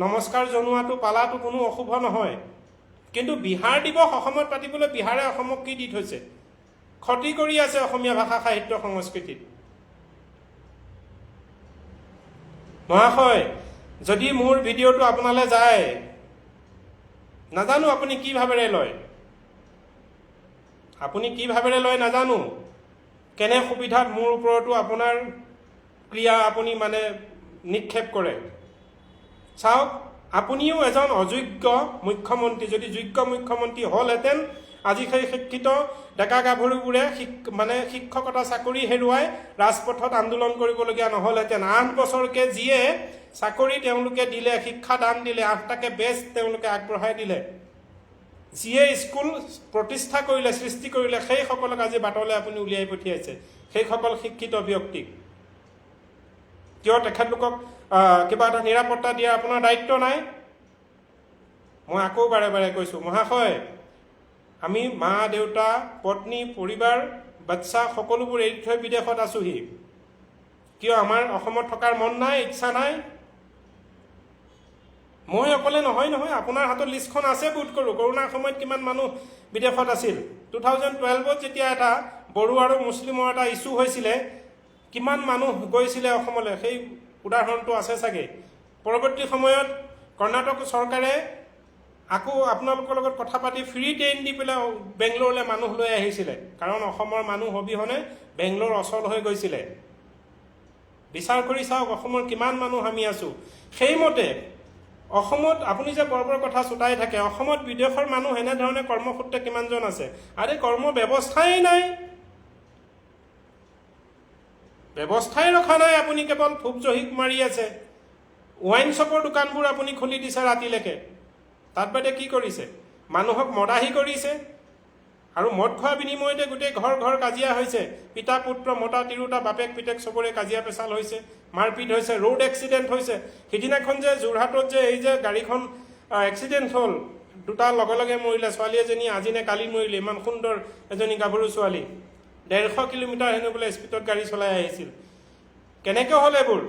নমস্কাৰ জনোৱাটো পালাটো কোনো অশুভ নহয়। কিন্তু বিহাৰ দিৱস অসমত পাতিবলৈ বিহাৰে অসমক কি দি থৈছে? ক্ষতি কৰি আছে অসমীয়া ভাষা সাহিত্য সংস্কৃতিত। মহাশয়, যদি মোৰ ভিডিঅ'টো আপোনালৈ যায়, নাজানো আপুনি কি ভাৱেৰে লয়, নাজানো। কেনে সুবিধাত মোৰ ওপৰতো আপোনাৰ ক্ৰিয়া আপুনি নিক্ষেপ কৰে। চাওক, আপুনিও এজন অযোগ্য মুখ্যমন্ত্ৰী। যদি যোগ্য মুখ্যমন্ত্ৰী হ'লহেঁতেন, আজি সেই শিক্ষিত ডেকা গাভৰুবোৰে শিক্ষকতা চাকৰি হেৰুৱাই ৰাজপথত আন্দোলন কৰিবলগীয়া নহ'লহেঁতেন। 8 বছৰকে যিয়ে চাকৰি তেওঁলোকে দিলে, শিক্ষাদান দিলে, 8টাকে বেচ তেওঁলোকে আগবঢ়াই দিলে, যিয়ে স্কুল প্ৰতিষ্ঠা কৰিলে, সৃষ্টি কৰিলে, সেইসকলক আজি বাটলৈ আপুনি উলিয়াই পঠিয়াইছে, সেইসকল শিক্ষিত ব্যক্তিক। কিয় তেখেতলোকক কিবা এটা নিৰাপত্তা দিয়াৰ আপোনাৰ দায়িত্ব নাই? মই আকৌ বাৰে বাৰে কৈছোঁ, মহাশয়, আমি মা দেউতা, পত্নী, পৰিবাৰ, বাচ্চা সকলোবোৰ এৰি থৈ বিদেশত আছোহি। কিয় আমাৰ অসমত থকাৰ মন নাই, ইচ্ছা নাই? মই অকলে নহয়, আপোনাৰ হাতত লিষ্টখন আছে বোধ কৰোঁ। কৰোণাৰ সময়ত কিমান মানুহ বিদেশত আছিল। 2012ত যেতিয়া এটা বড়ো আৰু মুছলিমৰ এটা ইছ্যু হৈছিলে, কিমান মানুহ গৈছিলে অসমলৈ, সেই উদাহৰণটো আছে চাগে। পৰৱৰ্তী সময়ত কৰ্ণাটক চৰকাৰে আকৌ আপোনালোকৰ লগত কথা পাতি ফ্ৰী ট্ৰেইন দি পেলাই বেংগলোৰলৈ মানুহ লৈ আহিছিলে, কাৰণ অসমৰ মানুহ অবিহনে বেংগলোৰ অচল হৈ গৈছিলে। বিচাৰ কৰি চাওক অসমৰ কিমান মানুহ আমি আছোঁ। সেইমতে অসমত আপুনি যে বৰ কথা চোতাই থাকে, অসমত বিদেশৰ মানুহ এনেধৰণে কৰ্মসূত্ৰে কিমানজন আছে? আৰে কৰ্ম ব্যৱস্থাই নাই, ব্যৱস্থাই ৰখা নাই। আপুনি কেৱল ফুক জহিক মাৰি আছে। ৱাইন শ্বপৰ দোকানবোৰ আপুনি খুলি দিছে ৰাতিলৈকে। তাত বাদে কি কৰিছে? মানুহক মদাহী কৰিছে, আৰু মদ খোৱাৰ বিনিময়তে গোটেই ঘৰ কাজিয়া হৈছে। পিতা পুত্ৰ, মতা তিৰোতা, বাপেক পিতেক চবৰে কাজিয়া পেচাল হৈছে, মাৰপিট হৈছে, ৰোড এক্সিডেণ্ট হৈছে। সিদিনাখন যে যোৰহাটত যে এই যে গাড়ীখন এক্সিডেণ্ট হ'ল, দুটা লগে লগে মৰিলে, ছোৱালী এজনী আজি নে কালি মৰিলে, ইমান সুন্দৰ এজনী গাভৰু ছোৱালী, 150 কিলোমিটাৰ হেনো বোলে স্পীডত গাড়ী চলাই আহিছিল। কেনেকৈ হ'ল এইবোৰ?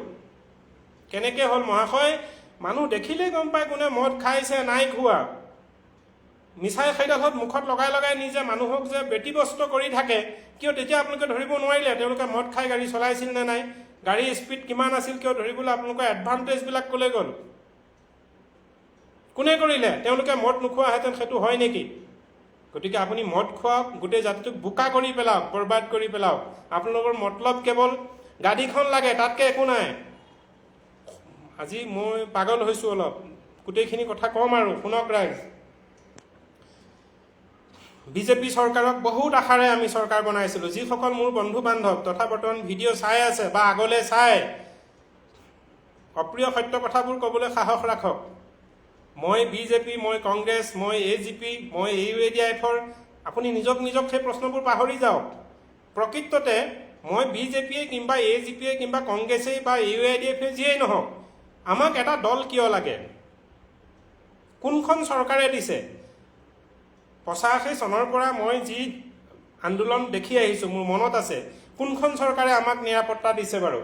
কেনেকৈ হ'ল মহাশয়? মানুহ দেখিলেই গম পায় কোনে মদ খাইছে নাই খোৱা। মিছাই সেইডালত মুখত লগাই নিজে মানুহক যে ব্যতিব্যস্ত কৰি থাকে, কিয় তেতিয়া আপোনালোকে ধৰিব নোৱাৰিলে তেওঁলোকে মদ খাই গাড়ী চলাইছিল নে নাই, গাড়ীৰ স্পীড কিমান আছিল, কিয় ধৰিবলৈ আপোনালোকৰ এডভান্টেজবিলাক ক'লৈ গ'ল? কোনে কৰিলে? তেওঁলোকে মদ নোখোৱাহেঁতেন সেইটো হয় নেকি? গতিকে আপুনি মদ খোৱাওক, গোটেই জাতিটোক বোকা কৰি পেলাওক, বৰবাদ কৰি পেলাওক। আপোনালোকৰ মতলব কেৱল গাড়ীখন লাগে, তাতকৈ একো নাই। আজি মই পাগল হৈছোঁ অলপ, গোটেইখিনি কথা ক'ম আৰু শুনক ৰাইজ। বিজেপি চৰকাৰক বহুত আশাৰে আমি চৰকাৰ বনাইছিলোঁ। যিসকল মোৰ বন্ধু বান্ধৱ তথা বৰ্তমান ভিডিঅ' চাই আছে বা আগলৈ চাই, অপ্ৰিয় সত্য কথাবোৰ ক'বলৈ সাহস ৰাখক। মই বিজেপি, মই কংগ্ৰেছ, মই AGP, মই AUADIF-ৰ, আপুনি নিজক সেই প্ৰশ্নবোৰ পাহৰি যাওক। প্ৰকৃততে মই বিজেপিয়ে কিংবা AGP-য়ে কিংবা কংগ্ৰেছেই বা AUADIF-এ যিয়েই নহওক, আমাক এটা দল কিয় লাগে? কোনখন চৰকাৰে দিছে? 85 চনৰ পৰা মই যি আন্দোলন দেখি আহিছোঁ, মোৰ মনত আছে, কোনখন চৰকাৰে আমাক নিৰাপত্তা দিছে বাৰু?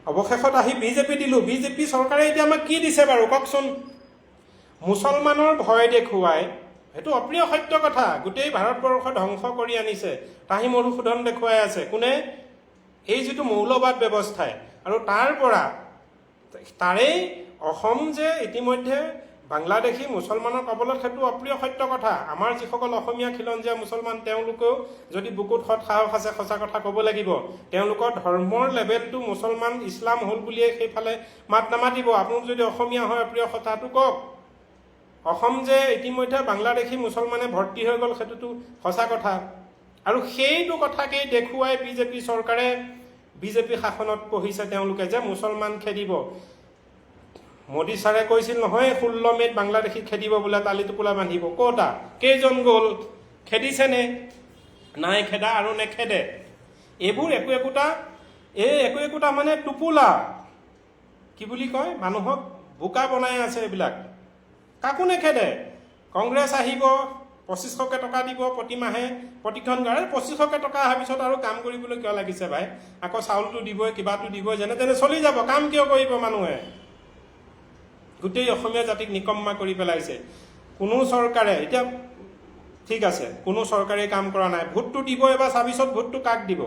অৱশেষত আহি বিজেপি দিলোঁ। বিজেপি চৰকাৰে এতিয়া আমাক কি দিছে বাৰু কওকচোন? মুছলমানৰ ভয় দেখুৱাই, সেইটো অপ্ৰিয় সত্য কথা, গোটেই ভাৰতবৰ্ষ ধ্বংস কৰি আনিছে, তাহি মধুসূদন দেখুৱাই আছে। কোনে? এই যিটো মৌলবাদ ব্যৱস্থাই। আৰু তাৰেই অসম যে ইতিমধ্যে বাংলাদেশী মুছলমানৰ কবলত, সেইটো অপ্ৰিয় সত্য কথা। আমাৰ যিসকল অসমীয়া খিলঞ্জীয়া মুছলমান, তেওঁলোকেও যদি বুকুত সৎ সাহস আছে, সঁচা কথা ক'ব লাগিব। তেওঁলোকৰ ধৰ্মৰ লেভেলটো মুছলমান ইছলাম হ'ল বুলিয়ে সেইফালে মাত নামাতিব। আপোনালোক যদি অসমীয়া হয়, অপ্ৰিয় কথাটো কওক। অসম যে ইতিমধ্যে বাংলাদেশী মুছলমানে ভৰ্তি হৈ গ'ল, সেইটোতো সঁচা কথা। আৰু সেইটো কথাকেই দেখুৱাই বিজেপি চৰকাৰে বিজেপি শাসনত বহিছে তেওঁলোকে, যে মুছলমান খেদিব। মোদী ছাৰে কৈছিল নহয় 16 মে'ত বাংলাদেশী খেদিব বোলে, তালি টোপোলা বান্ধিব। ক'তা? কেইজন গ'ল? খেদিছেনে? নাই খেদা আৰু নেখেদে। এইবোৰ একো একোটা মানে টোপোলা, কি বুলি কয়, মানুহক বোকা বনাই আছে এইবিলাক। কাকো নেখেদে। কংগ্ৰেছ আহিব 2500কে টকা দিব প্ৰতিমাহে প্ৰতিখন গাঁৱত। 2500কে টকা অহাৰ পিছত আৰু কাম কৰিবলৈ কিয় লাগিছে ভাই? আকৌ চাউলটো দিবই, কিবাটো দিবই, যেনে তেনে চলি যাব। কাম কিয় কৰিব মানুহে? গোটেই অসমীয়া জাতিক নিকম্মা কৰি পেলাইছে। কোনো চৰকাৰে এতিয়া ঠিক আছে, কোনো চৰকাৰে কাম কৰা নাই। ভোটটো দিব, এবাৰ চাবিছত ভোটটো কাক দিব?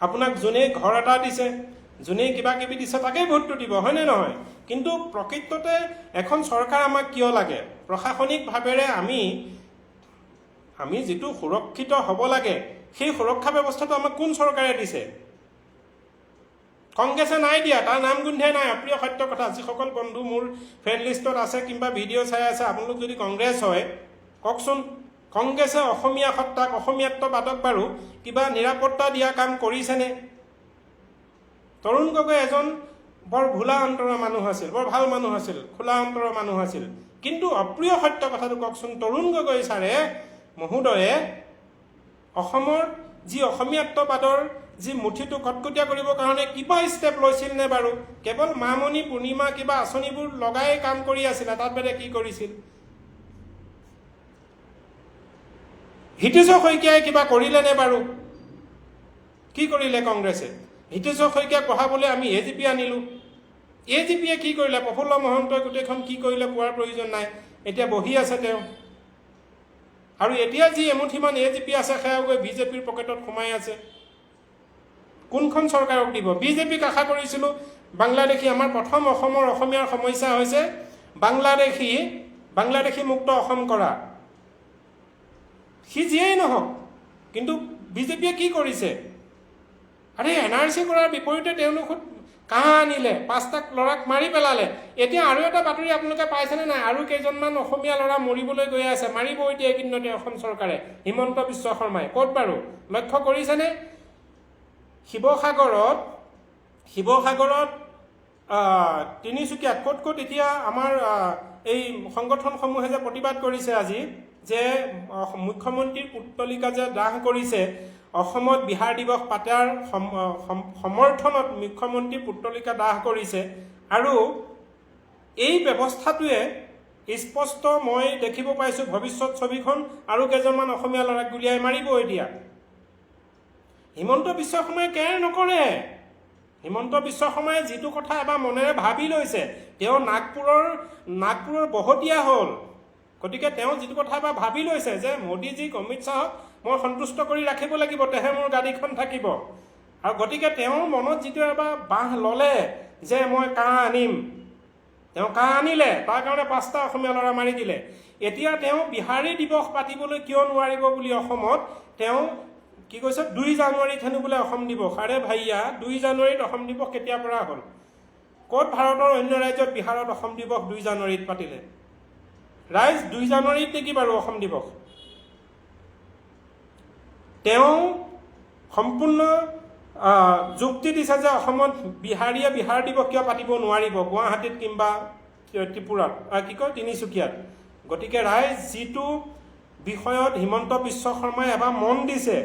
আপোনাক যোনেই ঘৰ এটা দিছে, যোনেই কিবা কিবি দিছে, তাকেই ভোটটো দিব, হয়নে নহয়? কিন্তু প্ৰকৃততে এখন চৰকাৰ আমাক কিয় লাগে? প্ৰশাসনিক ভাৱেৰে আমি যিটো সুৰক্ষিত হ'ব লাগে, সেই সুৰক্ষা ব্যৱস্থাটো আমাক কোন চৰকাৰে দিছে? কংগ্ৰেছে নাই দিয়া, তাৰ নাম গোন্ধে নাই। অপ্ৰিয় সত্য কথা। যিসকল বন্ধু মোৰ ফ্ৰেণ্ড লিষ্টত আছে কিংবা ভিডিঅ' চাই আছে, আপোনালোক যদি কংগ্ৰেছ হয় কওকচোন, কংগ্ৰেছে অসমীয়া সত্তাক, অসমীয়াত্ববাদক বাৰু কিবা নিৰাপত্তা দিয়া কাম কৰিছেনে? তৰুণ গগৈ এজন বৰ ভোলা অন্তৰৰ মানুহ আছিল, বৰ ভাল মানুহ আছিল, খোলা অন্তৰৰ মানুহ আছিল। কিন্তু অপ্ৰিয় সত্য কথাটো কওকচোন, তৰুণ গগৈ ছাৰে মহোদয়ে অসমৰ যি অসমীয়াত্ববাদৰ যি মুঠিটো কটকটীয়া কৰিবৰ কাৰণে কিবা ষ্টেপ লৈছিল নে বাৰু? কেৱল মামণি পূৰ্ণিমা কিবা আঁচনিবোৰ লগাই কাম কৰি আছিলে, তাত বাদে কি কৰিছিল? হিতেশ শইকীয়াই কিবা কৰিলে নে বাৰু? কি কৰিলে কংগ্ৰেছে? হিতেশ শইকীয়াক পঢ়াবলৈ আমি AGP আনিলোঁ। AGPয়ে কি কৰিলে? প্ৰফুল্ল মহন্তই গোটেইখন কি কৰিলে কোৱাৰ প্ৰয়োজন নাই। এতিয়া বহি আছে তেওঁ। আৰু এতিয়া যি এমুঠিমান AGP আছে, সেয়াও গৈ বিজেপিৰ পকেটত সোমাই আছে। কোনখন চৰকাৰক দিব? বিজেপিক আশা কৰিছিলোঁ বাংলাদেশী। আমাৰ প্ৰথম অসমৰ অসমীয়াৰ সমস্যা হৈছে বাংলাদেশী মুক্ত অসম কৰা। সি যিয়েই নহওক, কিন্তু বিজেপিয়ে কি কৰিছে? আৰে NRC কৰাৰ বিপৰীতে তেওঁলোক কাহ আনিলে, 5টা ল'ৰাক মাৰি পেলালে। এতিয়া আৰু এটা বাতৰি আপোনালোকে পাইছেনে নাই? আৰু কেইজনমান অসমীয়া ল'ৰা মৰিবলৈ গৈ আছে, মাৰিব এতিয়া এইকেইদিনতে অসম চৰকাৰে। হিমন্ত বিশ্ব শৰ্মাই ক'ত বাৰু লক্ষ্য কৰিছেনে? শিৱসাগৰত তিনিচুকীয়াত ক'ত এতিয়া আমাৰ এই সংগঠনসমূহে যে প্ৰতিবাদ কৰিছে আজি, যে মুখ্যমন্ত্ৰীৰ পুত্তলিকা যে দাহ কৰিছে, অসমত বিহাৰ দিৱস পাতাৰ সমৰ্থনত মুখ্যমন্ত্ৰীৰ পুত্তলিকা দাহ কৰিছে। আৰু এই ব্যৱস্থাটোৱে স্পষ্ট মই দেখিব পাইছোঁ ভৱিষ্যত ছবিখন আৰু কেইজনমান অসমীয়া ল'ৰাক গুলিয়াই মাৰিব এতিয়া। হিমন্ত বিশ্ব শৰ্মাই কেয়াৰ নকৰে। হিমন্ত বিশ্ব শৰ্মাই যিটো কথা এবাৰ মনেৰে ভাবি লৈছে, তেওঁ নাগপুৰৰ বহতীয়া হ'ল। গতিকে তেওঁ যিটো কথা এবাৰ ভাবি লৈছে যে মোদীজীক, অমিত শ্বাহক মই সন্তুষ্ট কৰি ৰাখিব লাগিব, তেহে মোৰ গাড়ীখন থাকিব। আৰু গতিকে তেওঁৰ মনত যিটো এবাৰ বাঁহ ল'লে যে মই কাহ আনিম, তেওঁ কাহ আনিলে, তাৰ কাৰণে 5টা অসমীয়া ল'ৰা মাৰি দিলে। এতিয়া তেওঁ বিহাৰী দিৱস পাতিবলৈ কিয় নোৱাৰিব বুলি অসমত তেওঁ কি কৈছে? 2 জানুৱাৰীত হেনো বোলে অসম দিৱস। আৰে ভাইয়া, 2 জানুৱাৰীত অসম দিৱস কেতিয়াৰ পৰা হ'ল? ক'ত ভাৰতৰ অন্য ৰাজ্যত বিহাৰত অসম দিৱস 2 জানুৱাৰীত পাতিলে? ৰাইজ 2 জানুৱাৰীত নেকি বাৰু অসম দিৱস? তেওঁ সম্পূৰ্ণ যুক্তি দিছে যে অসমত বিহাৰীয়ে বিহাৰ দিৱস কিয় পাতিব নোৱাৰিব, গুৱাহাটীত কিংবা ত্ৰিপুৰাত, তিনিচুকীয়াত। গতিকে ৰাইজ যিটো বিষয়ত হিমন্ত বিশ্ব শৰ্মাই এবাৰ মন দিছে,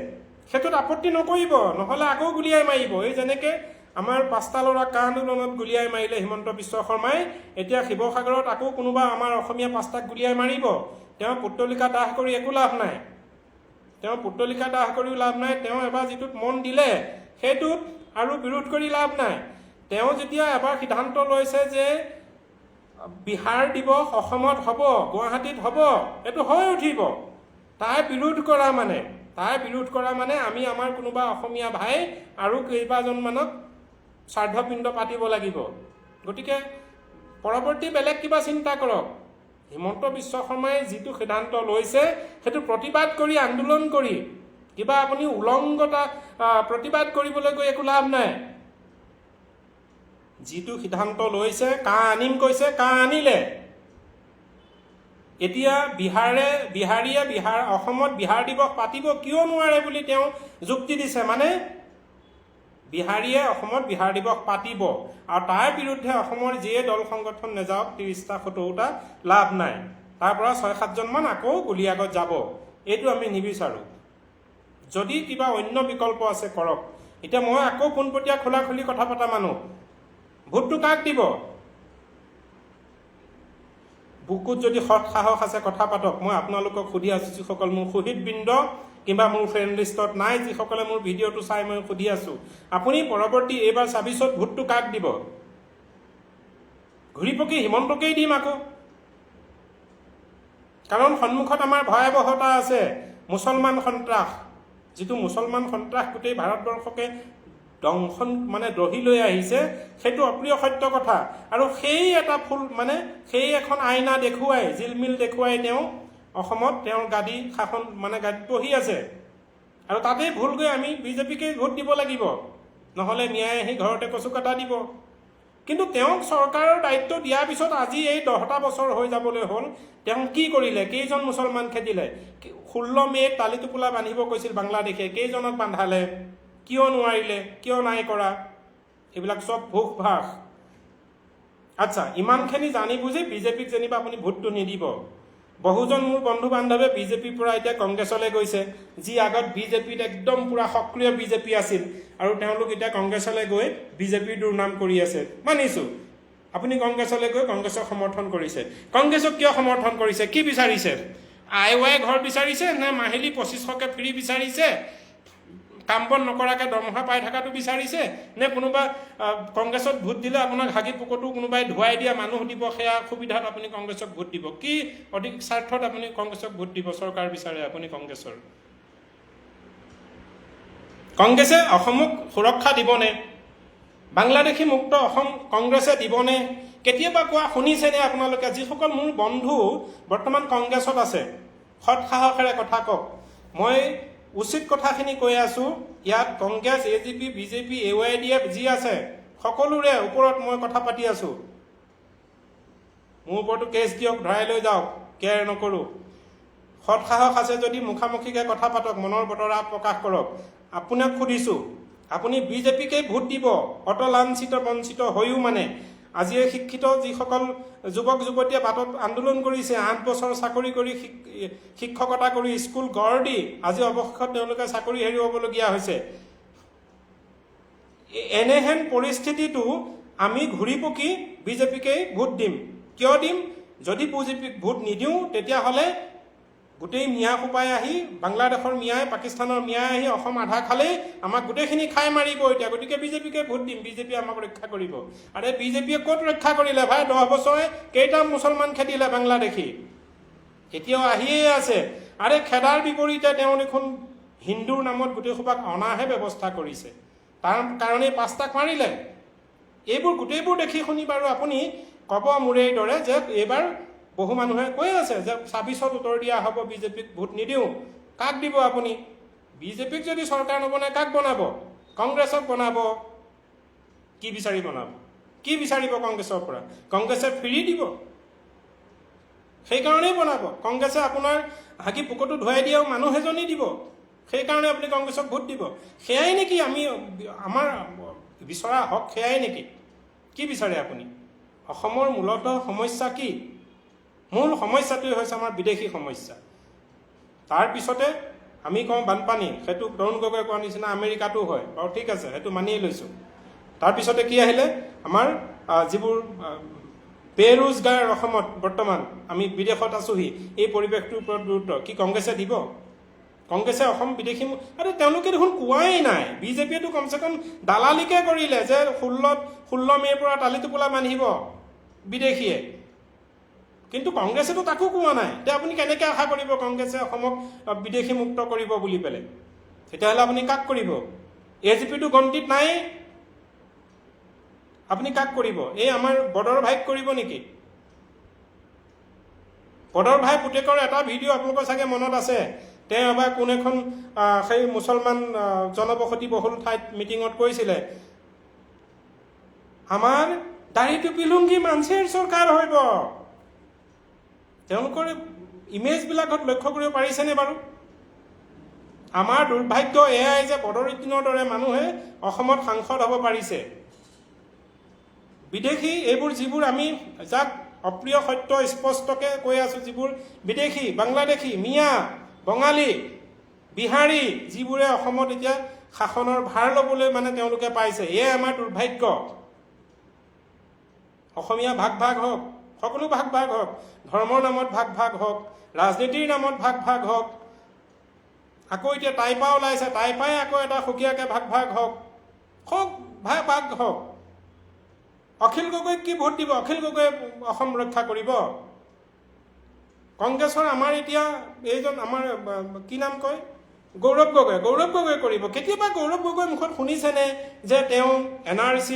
সেইটোত আপত্তি নকৰিব, নহ'লে আকৌ গুলিয়াই মাৰিব। এই যেনেকৈ আমাৰ 5টা ল'ৰা কা আন্দোলনত গুলিয়াই মাৰিলে হিমন্ত বিশ্ব শৰ্মাই, এতিয়া শিৱসাগৰত আকৌ কোনোবা আমাৰ অসমীয়া 5টাক গুলিয়াই মাৰিব। তেওঁ পুত্তলিকা দাহ কৰি একো লাভ নাই। তেওঁ পুত্তলিকা দাহ কৰিও লাভ নাই। তেওঁ এবাৰ যিটোত মন দিলে সেইটোত আৰু বিৰোধ কৰি লাভ নাই। তেওঁ যেতিয়া এবাৰ সিদ্ধান্ত লৈছে যে বিহাৰ দিৱস অসমত হ'ব, গুৱাহাটীত হ'ব, এইটো হৈ উঠিব। তাৰ বিৰোধ কৰা মানে আমি আমাৰ কোনোবা অসমীয়া ভাই আৰু কেইবাজনমানক শ্ৰাদ্ধপিণ্ড পাতিব লাগিব। গতিকে পৰৱৰ্তী বেলেগ কিবা চিন্তা কৰক। হিমন্ত বিশ্ব শৰ্মাই যিটো সিদ্ধান্ত লৈছে সেইটো প্ৰতিবাদ কৰি, আন্দোলন কৰি, কিবা আপুনি উলংঘতা প্ৰতিবাদ কৰিবলৈ গৈ একো লাভ নাই। যিটো সিদ্ধান্ত লৈছে, কাহ আনিম কৈছে, কাহ আনিলে। এতিয়া অসমত বিহাৰ দিৱস পাতিব কিয় নোৱাৰে বুলি তেওঁ যুক্তি দিছে। মানে বিহাৰীয়ে অসমত বিহাৰ দিৱস পাতিব, আৰু তাৰ বিৰুদ্ধে অসমৰ যিয়ে দল সংগঠন নাযাওক 30টা 70টা লাভ নাই। তাৰ পৰা 6-7জনমান আকৌ গুলীয়াগত যাব। এইটো আমি নিবিচাৰোঁ। যদি কিবা অন্য বিকল্প আছে কৰক। এতিয়া মই আকৌ পোনপটীয়া খোলাখুলি কথা পতা মানুহ। ভোটটো কাক দিব? বুকুত যদি সৎ সাহস আছে কথা পাতক। মই আপোনালোকক সুধি আছোঁ, যিসকল মোৰ শহীদবৃন্দ কিংবা মোৰ ফ্ৰেণ্ড লিষ্টত নাই, যিসকলে মোৰ ভিডিঅ'টো চাই মই সুধি আছোঁ, আপুনি পৰৱৰ্তী এইবাৰ ২৬ত ভোটটো কাক দিব? ঘূৰি পকি হিমন্তকেই দিম আকৌ। কাৰণ সন্মুখত আমাৰ ভয়াৱহতা আছে, মুছলমান সন্ত্ৰাস, যিটো মুছলমান সন্ত্ৰাস গোটেই ভাৰতবৰ্ষকে দংশন দহি লৈ আহিছে, সেইটো অপ্ৰিয় সত্য কথা। আৰু সেই এটা সেই এখন আইনা দেখুৱাই, জিলমিল দেখুৱাই তেওঁ অসমত তেওঁৰ গাদী শাসন গাদীত বহি আছে। আৰু তাতেই ভুল গৈ আমি বিজেপিকেই ভোট দিব লাগিব, নহ'লে ন্যায় আহি ঘৰতে কচু কাটা দিব। কিন্তু তেওঁক চৰকাৰৰ দায়িত্ব দিয়াৰ পিছত আজি এই 10টা বছৰ হৈ যাবলৈ হ'ল, তেওঁ কি কৰিলে? কেইজন মুছলমান খেদিলে? 16 মে'ত তালি টোপোলা বান্ধিব কৈছিল বাংলাদেশে, কেইজনক বান্ধালে? কিয় নোৱাৰিলে? কিয় নাই কৰা? এইবিলাক চব ভোগ ভাস। আচ্ছা, ইমানখিনি জানি বুজি বিজেপিক যেনিবা আপুনি ভোটটো নিদিব। বহুজন মোৰ বন্ধু বান্ধৱে বিজেপিৰ পৰা এতিয়া কংগ্ৰেছলৈ গৈছে, যি আগত বিজেপিত একদম পুৰা সক্ৰিয় বিজেপি আছিল, আৰু তেওঁলোক এতিয়া কংগ্ৰেছলৈ গৈ বিজেপিৰ দুৰ্নাম কৰি আছে। মানিছোঁ, আপুনি কংগ্ৰেছলৈ গৈ কংগ্ৰেছক সমৰ্থন কৰিছে। কংগ্ৰেছক কিয় সমৰ্থন কৰিছে? কি বিচাৰিছে? আই ঘৰ বিচাৰিছে নে মাহিলী 2500কে ফ্ৰী বিচাৰিছে? কাম বন নকৰাকৈ দৰমহা পাই থকাটো বিচাৰিছে? নে কোনোবা কংগ্ৰেছত ভোট দিলে আপোনাক হাগি পুকটো কোনোবাই ধুৱাই দিয়া মানুহ দিব, সেয়া সুবিধাত আপুনি কংগ্ৰেছক ভোট দিব? কি অধিক স্বাৰ্থত আপুনি কংগ্ৰেছক ভোট দিব? চৰকাৰ বিচাৰে আপুনি কংগ্ৰেছৰ? কংগ্ৰেছে অসমক সুৰক্ষা দিবনে? বাংলাদেশী মুক্ত অসম কংগ্ৰেছে দিবনে? কেতিয়াবা কোৱা শুনিছেনে আপোনালোকে? যিসকল মোৰ বন্ধু বৰ্তমান কংগ্ৰেছত আছে, সৎ সাহসেৰে কথা কওক। মই উচিত কথাখিনি কৈ আছোঁ। ইয়াত কংগ্ৰেছ, AGP, BJP, AYDF যি আছে, সকলোৰে ওপৰত মই কথা পাতি আছোঁ। মোৰ ওপৰতো কেছ দিয়ক, ধৰাই লৈ যাওক, কেয়াৰ নকৰোঁ। সৎ সাহস আছে যদি মুখামুখিকৈ কথা পাতক, মনৰ বতৰা প্ৰকাশ কৰক। আপোনাক সুধিছোঁ, আপুনি বিজেপিকেই ভোট দিব? অতলাঞ্ছিত বঞ্চিত হৈও আজি শিক্ষিত যিসকল যুৱক যুৱতীয়ে বাটত আন্দোলন কৰিছে, 8 বছৰ চাকৰি কৰি শিক্ষকতা কৰি স্কুল গঢ় দি আজি অৱশেষত তেওঁলোকে চাকৰি হেৰুৱাবলগীয়া হৈছে। এনেহেন পৰিস্থিতিটো আমি ঘূৰি পকি বিজেপিকেই ভোট দিম। কিয় দিম? যদি বিজেপিক ভোট নিদিওঁ, তেতিয়াহ'লে গোটেই মিয়া সোপাই আহি, বাংলাদেশৰ মিয়াই, পাকিস্তানৰ মিয়াই আহি অসম আধা খালেই আমাক গোটেইখিনি খাই মাৰিব এতিয়া। গতিকে বিজেপিকে ভোট দিম, বিজেপি আমাক ৰক্ষা কৰিব। আৰে বিজেপিয়ে ক'ত ৰক্ষা কৰিলে ভাই? 10 বছৰে কেইটা মুছলমান খেদিলে বাংলাদেশী? এতিয়াও আহিয়ে আছে। আৰে খেদাৰ বিপৰীতে তেওঁ দেখোন হিন্দুৰ নামত গোটেই সোপাক অনাহে ব্যৱস্থা কৰিছে, তাৰ কাৰণেই 5টাক মাৰিলে। এইবোৰ গোটেইবোৰ দেখি শুনি বাৰু আপুনি ক'ব মোৰেই দৰে যে এইবাৰ বহু মানুহে কৈ আছে যে 26ত উত্তৰ দিয়া হ'ব, বিজেপিক ভোট নিদিওঁ। কাক দিব আপুনি? বিজেপিক যদি চৰকাৰ নবনায় কাক বনাব? কংগ্ৰেছক বনাব। কি বিচাৰি বনাব? কি বিচাৰিব কংগ্ৰেছৰ পৰা? কংগ্ৰেছে ফ্ৰী দিব, সেইকাৰণেই বনাব। কংগ্ৰেছে আপোনাৰ হাগি পুকটো ধুৱাই দিয়াও মানুহ এজনী দিব, সেইকাৰণে আপুনি কংগ্ৰেছক ভোট দিব। সেয়াই নেকি আমাৰ বিচৰা হক? সেয়াই নেকি? কি বিচাৰে আপুনি? অসমৰ মূলত সমস্যা কি? মূল সমস্যাটোৱে হৈছে আমাৰ বিদেশী সমস্যা। তাৰপিছতে আমি কওঁ বানপানী, সেইটো তৰুণ গগৈ কোৱাৰ নিচিনা আমেৰিকাতো হয়, বাৰু ঠিক আছে, সেইটো মানিয়ে লৈছোঁ। তাৰপিছতে কি আহিলে? আমাৰ যিবোৰ বেৰোজগাৰ অসমত বৰ্তমান, আমি বিদেশত আছোঁহি, এই পৰিৱেশটোৰ ওপৰত গুৰুত্ব কি কংগ্ৰেছে দিব? কংগ্ৰেছে অসম বিদেশী আৰে তেওঁলোকে দেখোন কোৱাই নাই। বিজেপিয়েতো কমচে কম দালালিকে কৰিলে যে 16 মে'ৰ পৰা তালি টোপোলা বান্ধিব বিদেশীয়ে, কিন্তু কংগ্ৰেছেতো তাকো কোৱা নাই। এতিয়া আপুনি কেনেকৈ আশা কৰিব কংগ্ৰেছে অসমক বিদেশী মুক্ত কৰিব বুলি পেলাই? তেতিয়াহ'লে আপুনি কাক কৰিব? AGPটো গন্তিত নাই, আপুনি কাক কৰিব? এই আমাৰ বদৰ ভাইক কৰিব নেকি? বদৰ ভাই পুতেকৰ এটা ভিডিঅ' আপোনালোকৰ চাগে মনত আছে। তেওঁ এবাৰ কোন এখন সেই মুছলমান জনবসতি বহুল ঠাইত মিটিঙত কৈছিলে, আমাৰ দাড়ি টুপি লুংগি মানুষেৰ চৰকাৰ হইব। তেওঁলোকৰ ইমেজবিলাকত লক্ষ্য কৰিব পাৰিছেনে বাৰু? আমাৰ দুৰ্ভাগ্য এয়াই যে বদৰুদ্দিনৰ দৰে মানুহে অসমত সাংসদ হ'ব পাৰিছে। বিদেশী এইবোৰ যিবোৰ আমি যাক অপ্ৰিয় সত্য স্পষ্টকৈ কৈ আছোঁ, যিবোৰ বিদেশী, বাংলাদেশী, মিয়া, বঙালী, বিহাৰী, যিবোৰে অসমত এতিয়া শাসনৰ ভাৰ ল'বলৈ তেওঁলোকে পাইছে, এয়াই আমাৰ দুৰ্ভাগ্য। অসমীয়া ভাগ ভাগ হওক, সকলো ভাগ ভাগ হওক, ধৰ্মৰ নামত ভাগ ভাগ হওক, ৰাজনীতিৰ নামত ভাগ ভাগ হওক, আকৌ এতিয়া টাইপা ওলাইছে, টাইপাই আকৌ এটা সুকীয়াকৈ ভাগ ভাগ হওক, খুব ভাগ ভাগ হওক। অখিল গগৈক কি ভোট দিব? অখিল গগৈয়ে অসম ৰক্ষা কৰিব? কংগ্ৰেছৰ আমাৰ এতিয়া এইজন আমাৰ কি নাম কয়, গৌৰৱ গগৈ কৰিব। কেতিয়াবা গৌৰৱ গগৈৰ মুখত শুনিছেনে যে তেওঁ NRC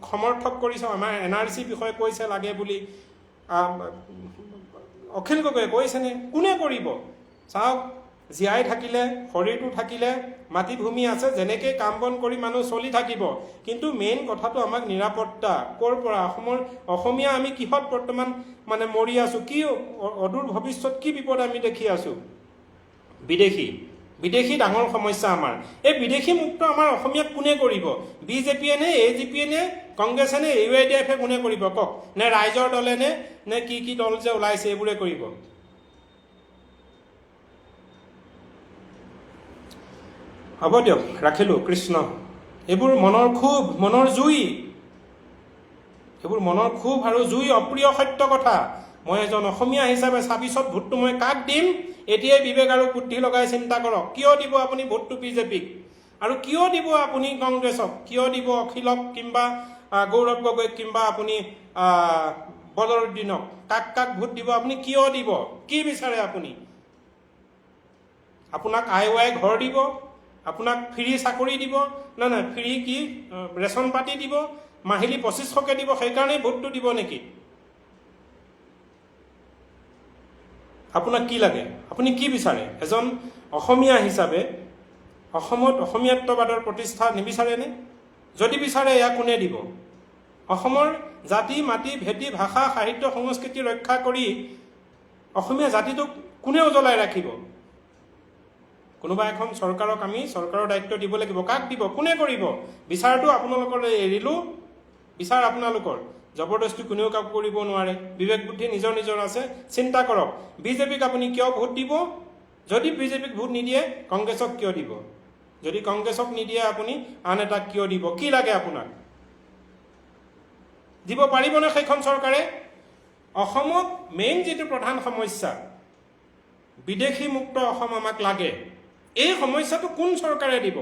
সমৰ্থক কৰিছে, আমাৰ NRC বিষয়ে কৈছে লাগে বুলি? অখিল গগৈয়ে কৈছেনে? কোনে কৰিব? চাওক, জীয়াই থাকিলে, শৰীৰটো থাকিলে, মাটি ভূমি আছে, যেনেকৈ কাম বন কৰি মানুহ চলি থাকিব। কিন্তু মেইন কথাটো আমাক নিৰাপত্তা ক'ৰ পৰা, অসমীয়া আমি কিহত বৰ্তমান মানে মৰি আছোঁ, কি অদূৰ ভৱিষ্যত কি বিপদ আমি দেখি আছোঁ? বিদেশী ডাঙৰ সমস্যা আমাৰ। এই বিদেশী মুক্ত আমাৰ অসমীয়াক কোনে কৰিব? BJPয়ে নে, AGPয়ে নে, কংগ্ৰেছে নে, UIDFে কোনে কৰিব কওক? নে ৰাইজৰ দলে নে কি দল যে ওলাইছে এইবোৰে কৰিব? হ'ব দিয়ক, ৰাখিলোঁ। কৃষ্ণ। এইবোৰ মনৰ ক্ষোভ, মনৰ জুই, এইবোৰ মনৰ ক্ষোভ আৰু জুই, অপ্ৰিয় সত্য কথা। মই এজন অসমীয়া হিচাপে 26ত ভোটটো মই কাক দিম এতিয়াই বিবেক আৰু বুদ্ধি লগাই চিন্তা কৰক। কিয় দিব আপুনি ভোটটো BJPক? আৰু কিয় দিব আপুনি কংগ্ৰেছক? কিয় দিব অখিলক কিংবা গৌৰৱ গগৈক কিংবা আপুনি বদৰুদ্দিনক? কাক ভোট দিব আপুনি? কিয় দিব? কি বিচাৰে আপুনি? আপোনাক IOI ঘৰ দিব? আপোনাক ফ্ৰী চাকৰি দিব? নাই ফ্ৰী কি ৰেচন পাতি দিব? মাহিলী 2500কে দিব? সেইকাৰণেই ভোটটো দিব নেকি? আপোনাক কি লাগে? আপুনি কি বিচাৰে? এজন অসমীয়া হিচাপে অসমত অসমীয়াত্ববাদৰ প্ৰতিষ্ঠা নিবিচাৰেনে? যদি বিচাৰে এয়া কোনে দিব? অসমৰ জাতি, মাটি, ভেটি, ভাষা, সাহিত্য, সংস্কৃতি ৰক্ষা কৰি অসমীয়া জাতিটোক কোনে উজ্বলাই ৰাখিব? কোনোবা এখন চৰকাৰক আমি চৰকাৰৰ দায়িত্ব দিব লাগিব। কাক দিব? কোনে কৰিব? বিচাৰটো আপোনালোকৰ এৰিলোঁ, বিচাৰ আপোনালোকৰ। জবৰদস্তি কোনেও কাকো কৰিব নোৱাৰে। বিবেক বুদ্ধি নিজৰ নিজৰ আছে, চিন্তা কৰক। BJPক আপুনি কিয় ভোট দিব? যদি BJPক ভোট নিদিয়ে কংগ্ৰেছক কিয় দিব? যদি কংগ্ৰেছক নিদিয়ে আপুনি আন এটাক কিয় দিব? কি লাগে আপোনাক? দিব পাৰিবনে সেইখন চৰকাৰে? অসমত মেইন যিটো প্ৰধান সমস্যা, বিদেশী মুক্ত অসম আমাক লাগে। এই সমস্যাটো কোন চৰকাৰে দিব?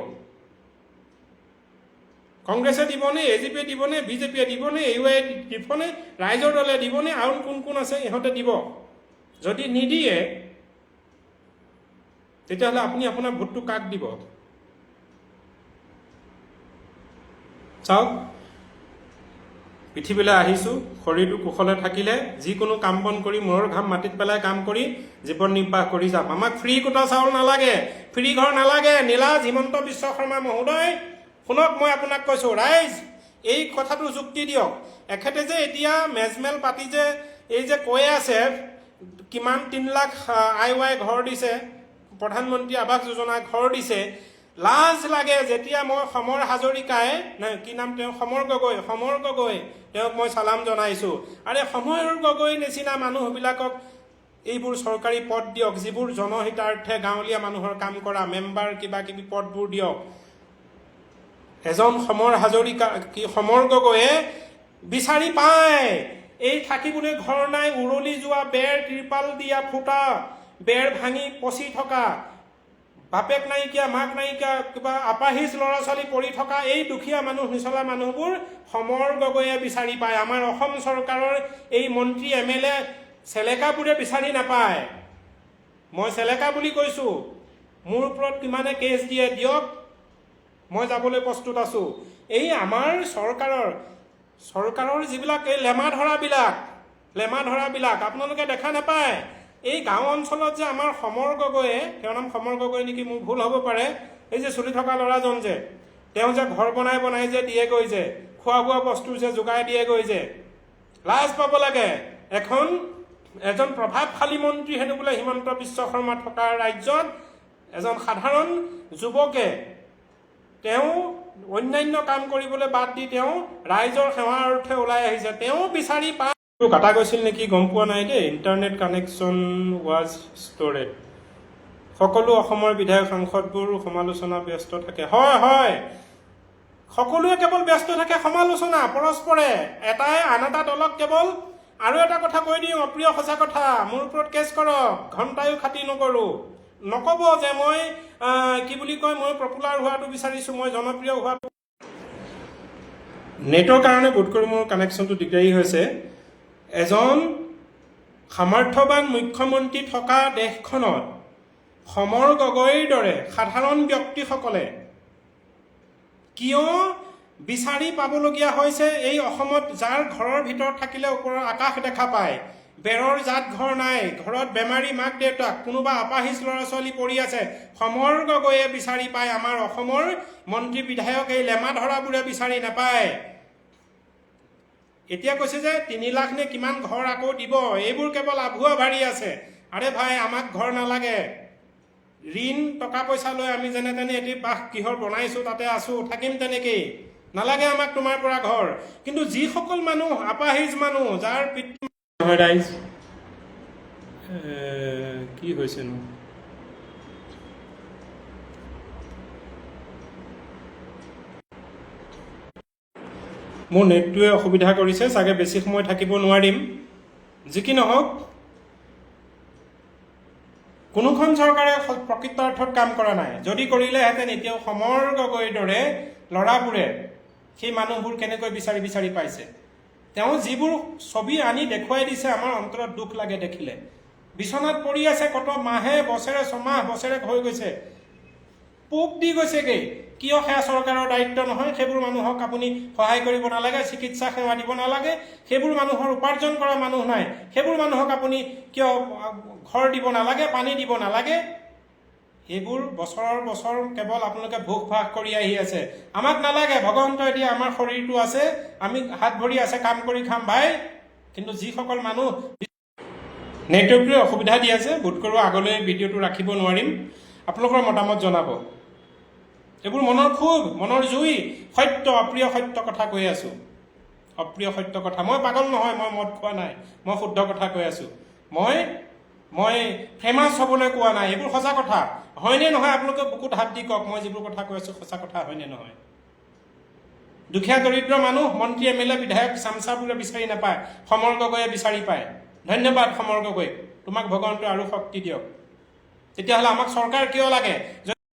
কংগ্ৰেছে দিবনে, AGPয়ে দিবনে, BJPয়ে দিবনে, AUI দিবনে, ৰাইজৰ দলে দিবনে, আৰু কোন আছে ইহঁতে দিব? যদি নিদিয়ে তেতিয়াহ'লে আপুনি আপোনাৰ ভোটটো কাক দিব? চাওক, পৃথিৱীলৈ আহিছোঁ, শৰীৰটো কুশলে থাকিলে যিকোনো কাম বন কৰি মূৰৰ ঘাম মাটিত পেলাই কাম কৰি জীৱন নিৰ্বাহ কৰি যাম। আমাক ফ্ৰী কোটা চাউল নালাগে, ফ্ৰী ঘৰ নালাগে। নীলাজ হিমন্ত বিশ্ব শৰ্মা মহোদয়, শুনক, মই আপোনাক কৈছোঁ, ৰাইজ এই কথাটো যুক্তি দিয়ক। এখেতে যে এতিয়া মেজমেল পাতি যে এই যে কৈ আছে কিমান 3 লাখ IOI ঘৰ দিছে, প্ৰধানমন্ত্ৰী আৱাস যোজনা ঘৰ দিছে, লাজ লাগে। যেতিয়া মই সমৰ হাজৰিকাই, কি নাম তেওঁ, সমৰ গগৈ, তেওঁক মই চালাম জনাইছোঁ। আৰে সমৰ গগৈ নিচিনা মানুহবিলাকক এইবোৰ চৰকাৰী পদ দিয়ক, যিবোৰ জনহিতাৰ্থে গাঁৱলীয়া মানুহৰ কাম কৰা মেম্বাৰ কিবা কিবি পদবোৰ দিয়ক। এজন সমৰ গগৈয়ে বিচাৰি পায় এই থাকিবলৈ ঘৰ নাই, উৰলি যোৱা বেৰ, ত্ৰিপাল দিয়া ফুটা, বেৰ ভাঙি পচি থকা, বাপেক নাইকিয়া, মাক নাইকিয়া, কিবা আপাহিজ ল'ৰা ছোৱালী পৰি থকা এই দুখীয়া মানুহ, নিচলা মানুহবোৰ সমৰ গগৈয়ে বিচাৰি পায়। আমাৰ অসম চৰকাৰৰ এই মন্ত্ৰী MLA চেলেকাবোৰে বিচাৰি নাপায়। মই চেলেকা বুলি কৈছোঁ। মোৰ ওপৰত কিমানে কেছ দিয়ে দিয়ক, মই যাবলৈ প্ৰস্তুত আছোঁ। এই আমাৰ চৰকাৰৰ যিবিলাক এই লেমা ধৰাবিলাক আপোনালোকে দেখা নাপায়। এই গাঁও অঞ্চলত যে আমাৰ সমৰ গগৈয়ে, তেওঁৰ নাম সমৰ গগৈ নেকি, মোৰ ভুল হ'ব পাৰে, এই যে চলি থকা ল'ৰাজন যে, তেওঁ যে ঘৰ বনাই যে দিয়েগৈ, যে খোৱা বোৱা বস্তু যে যোগাই দিয়েগৈ, যে লাজ পাব লাগে। এজন প্ৰভাৱশালী মন্ত্ৰী হেনো বোলে হিমন্ত বিশ্ব শৰ্মা থকা ৰাজ্যত এজন সাধাৰণ যুৱকে তেওঁ অন্যান্য কাম কৰিবলৈ বাদ দি তেওঁ ৰাইজৰ সেৱাৰ অৰ্থে ওলাই আহিছে। তেওঁ বিচাৰি পায়। কাটা গৈছিল নেকি গম পোৱা নাই দেই। Internet connection was stored. সকলো অসমৰ বিধায়ক সাংসদবোৰ সমালোচনা ব্যস্ত থাকে। হয়, সকলোৱে কেৱল ব্যস্ত থাকে সমালোচনা পৰস্পৰে। এটাই আন এটা দলক কেৱল আৰু এটা কথা কৈ দিওঁ, অপ্ৰিয় সঁচা কথা, মোৰ ওপৰত কেছ কৰক, ঘণ্টায়ো খাতি নকৰোঁ। নক'ব যে মই কি বুলি কয়, মই পপুলাৰ হোৱাটো বিচাৰিছোঁ, মই জনপ্ৰিয় হোৱাটো। নেটৰ কাৰণে বোধ কৰোঁ মোৰ কানেকশ্যনটো দিগদাৰী হৈছে। এজন সামৰ্থ্যৱান মুখ্যমন্ত্ৰী থকা দেশখনত সমৰ গগৈৰ দৰে সাধাৰণ ব্যক্তিসকলে কিয় বিচাৰি পাবলগীয়া হৈছে এই অসমত, যাৰ ঘৰৰ ভিতৰত থাকিলে ওপৰৰ আকাশ দেখা পায়, বেৰৰ জাত ঘৰ নাই, ঘৰত বেমাৰী মাক দেউতাক, কোনোবা আপাহিজ ল'ৰা ছোৱালী পৰি আছে, সমৰ গগৈয়ে বিচাৰি পায়, আমাৰ অসমৰ মন্ত্ৰী বিধায়ক এই লেমা ধৰাবোৰে বিচাৰি নাপায়। এতিয়া কৈছে যে 3 লাখ নে কিমান ঘৰ আকৌ দিব, এইবোৰ কেৱল আভুৱা ভাৰি আছে। আৰে ভাই, আমাক ঘৰ নালাগে, ঋণ টকা পইচা লৈ আমি যেনে তেনে এটি বাস গৃহৰ বনাইছোঁ, তাতে আছোঁ, থাকিম তেনেকেই, নালাগে আমাক তোমাৰ পৰা ঘৰ। কিন্তু যিসকল মানুহ আপাহিজ মানুহ, যাৰ পিতৃ নহয় ৰাইজ, কি হৈছেনো? মোৰ নেটটোৱে অসুবিধা কৰিছে, চাগে বেছি সময় থাকিব নোৱাৰিম। যি কি নহওক, কোনোখন চৰকাৰে প্ৰকৃত অৰ্থত কাম কৰা নাই। যদি কৰিলেহেঁতেন এতিয়াও সমৰ গগৈৰ দৰে ল'ৰাবোৰে সেই মানুহবোৰ কেনেকৈ বিচাৰি বিচাৰি পাইছে। তেওঁ যিবোৰ ছবি আনি দেখুৱাই দিছে, আমাৰ অন্তৰত দুখ লাগে দেখিলে। বিচনাত পৰি আছে, কত মাহে বছৰে ছমাহ বছৰেক হৈ গৈছে, পোক দি গৈছেগৈ। কিয় সেয়া চৰকাৰৰ দায়িত্ব নহয়? সেইবোৰ মানুহক আপুনি সহায় কৰিব নালাগে, চিকিৎসা সেৱা দিব নালাগে? সেইবোৰ মানুহৰ উপাৰ্জন কৰা মানুহ নাই, সেইবোৰ মানুহক আপুনি কিয় ঘৰ দিব নালাগে, পানী দিব নালাগে? এইবোৰ বছৰৰ বছৰ কেৱল আপোনালোকে ভোগ ভাগ কৰি আহি আছে। আমাক নালাগে, ভগৱন্তই দিয়া আমাৰ শৰীৰটো আছে, আমি হাত ভৰি আছে, কাম কৰি খাম ভাই। কিন্তু যিসকল মানুহ নেটৱৰ্কটোৱে অসুবিধা দি আছে, বোধ কৰোঁ আগলৈ ভিডিঅ'টো ৰাখিব নোৱাৰিম। আপোনালোকৰ মতামত জনাব। এইবোৰ মনৰ ক্ষোভ, মনৰ জুই, সত্য, অপ্ৰিয় সত্য কথা কৈ আছোঁ, অপ্ৰিয় সত্য কথা। মই পাগল নহয়, মই মদ খোৱা নাই, মই শুদ্ধ কথা কৈ আছোঁ। মই ফেমাছ হ'বলৈ কোৱা নাই, এইবোৰ সঁচা কথা। হয়নে নহয় আপোনালোকে বুকুত হাত দি কওক, মই যিবোৰ কথা কৈ আছোঁ সঁচা কথা হয়নে নহয়? দুখীয়া দৰিদ্ৰ মানুহ, মন্ত্ৰী MLA বিধায়ক চামচাবোৰে বিচাৰি নাপায়, সমৰ গগৈয়ে বিচাৰি পায়। ধন্যবাদ সমৰ গগৈ, তোমাক ভগৱন্তই আৰু শক্তি দিয়ক। তেতিয়াহ'লে আমাক চৰকাৰ কিয় লাগে?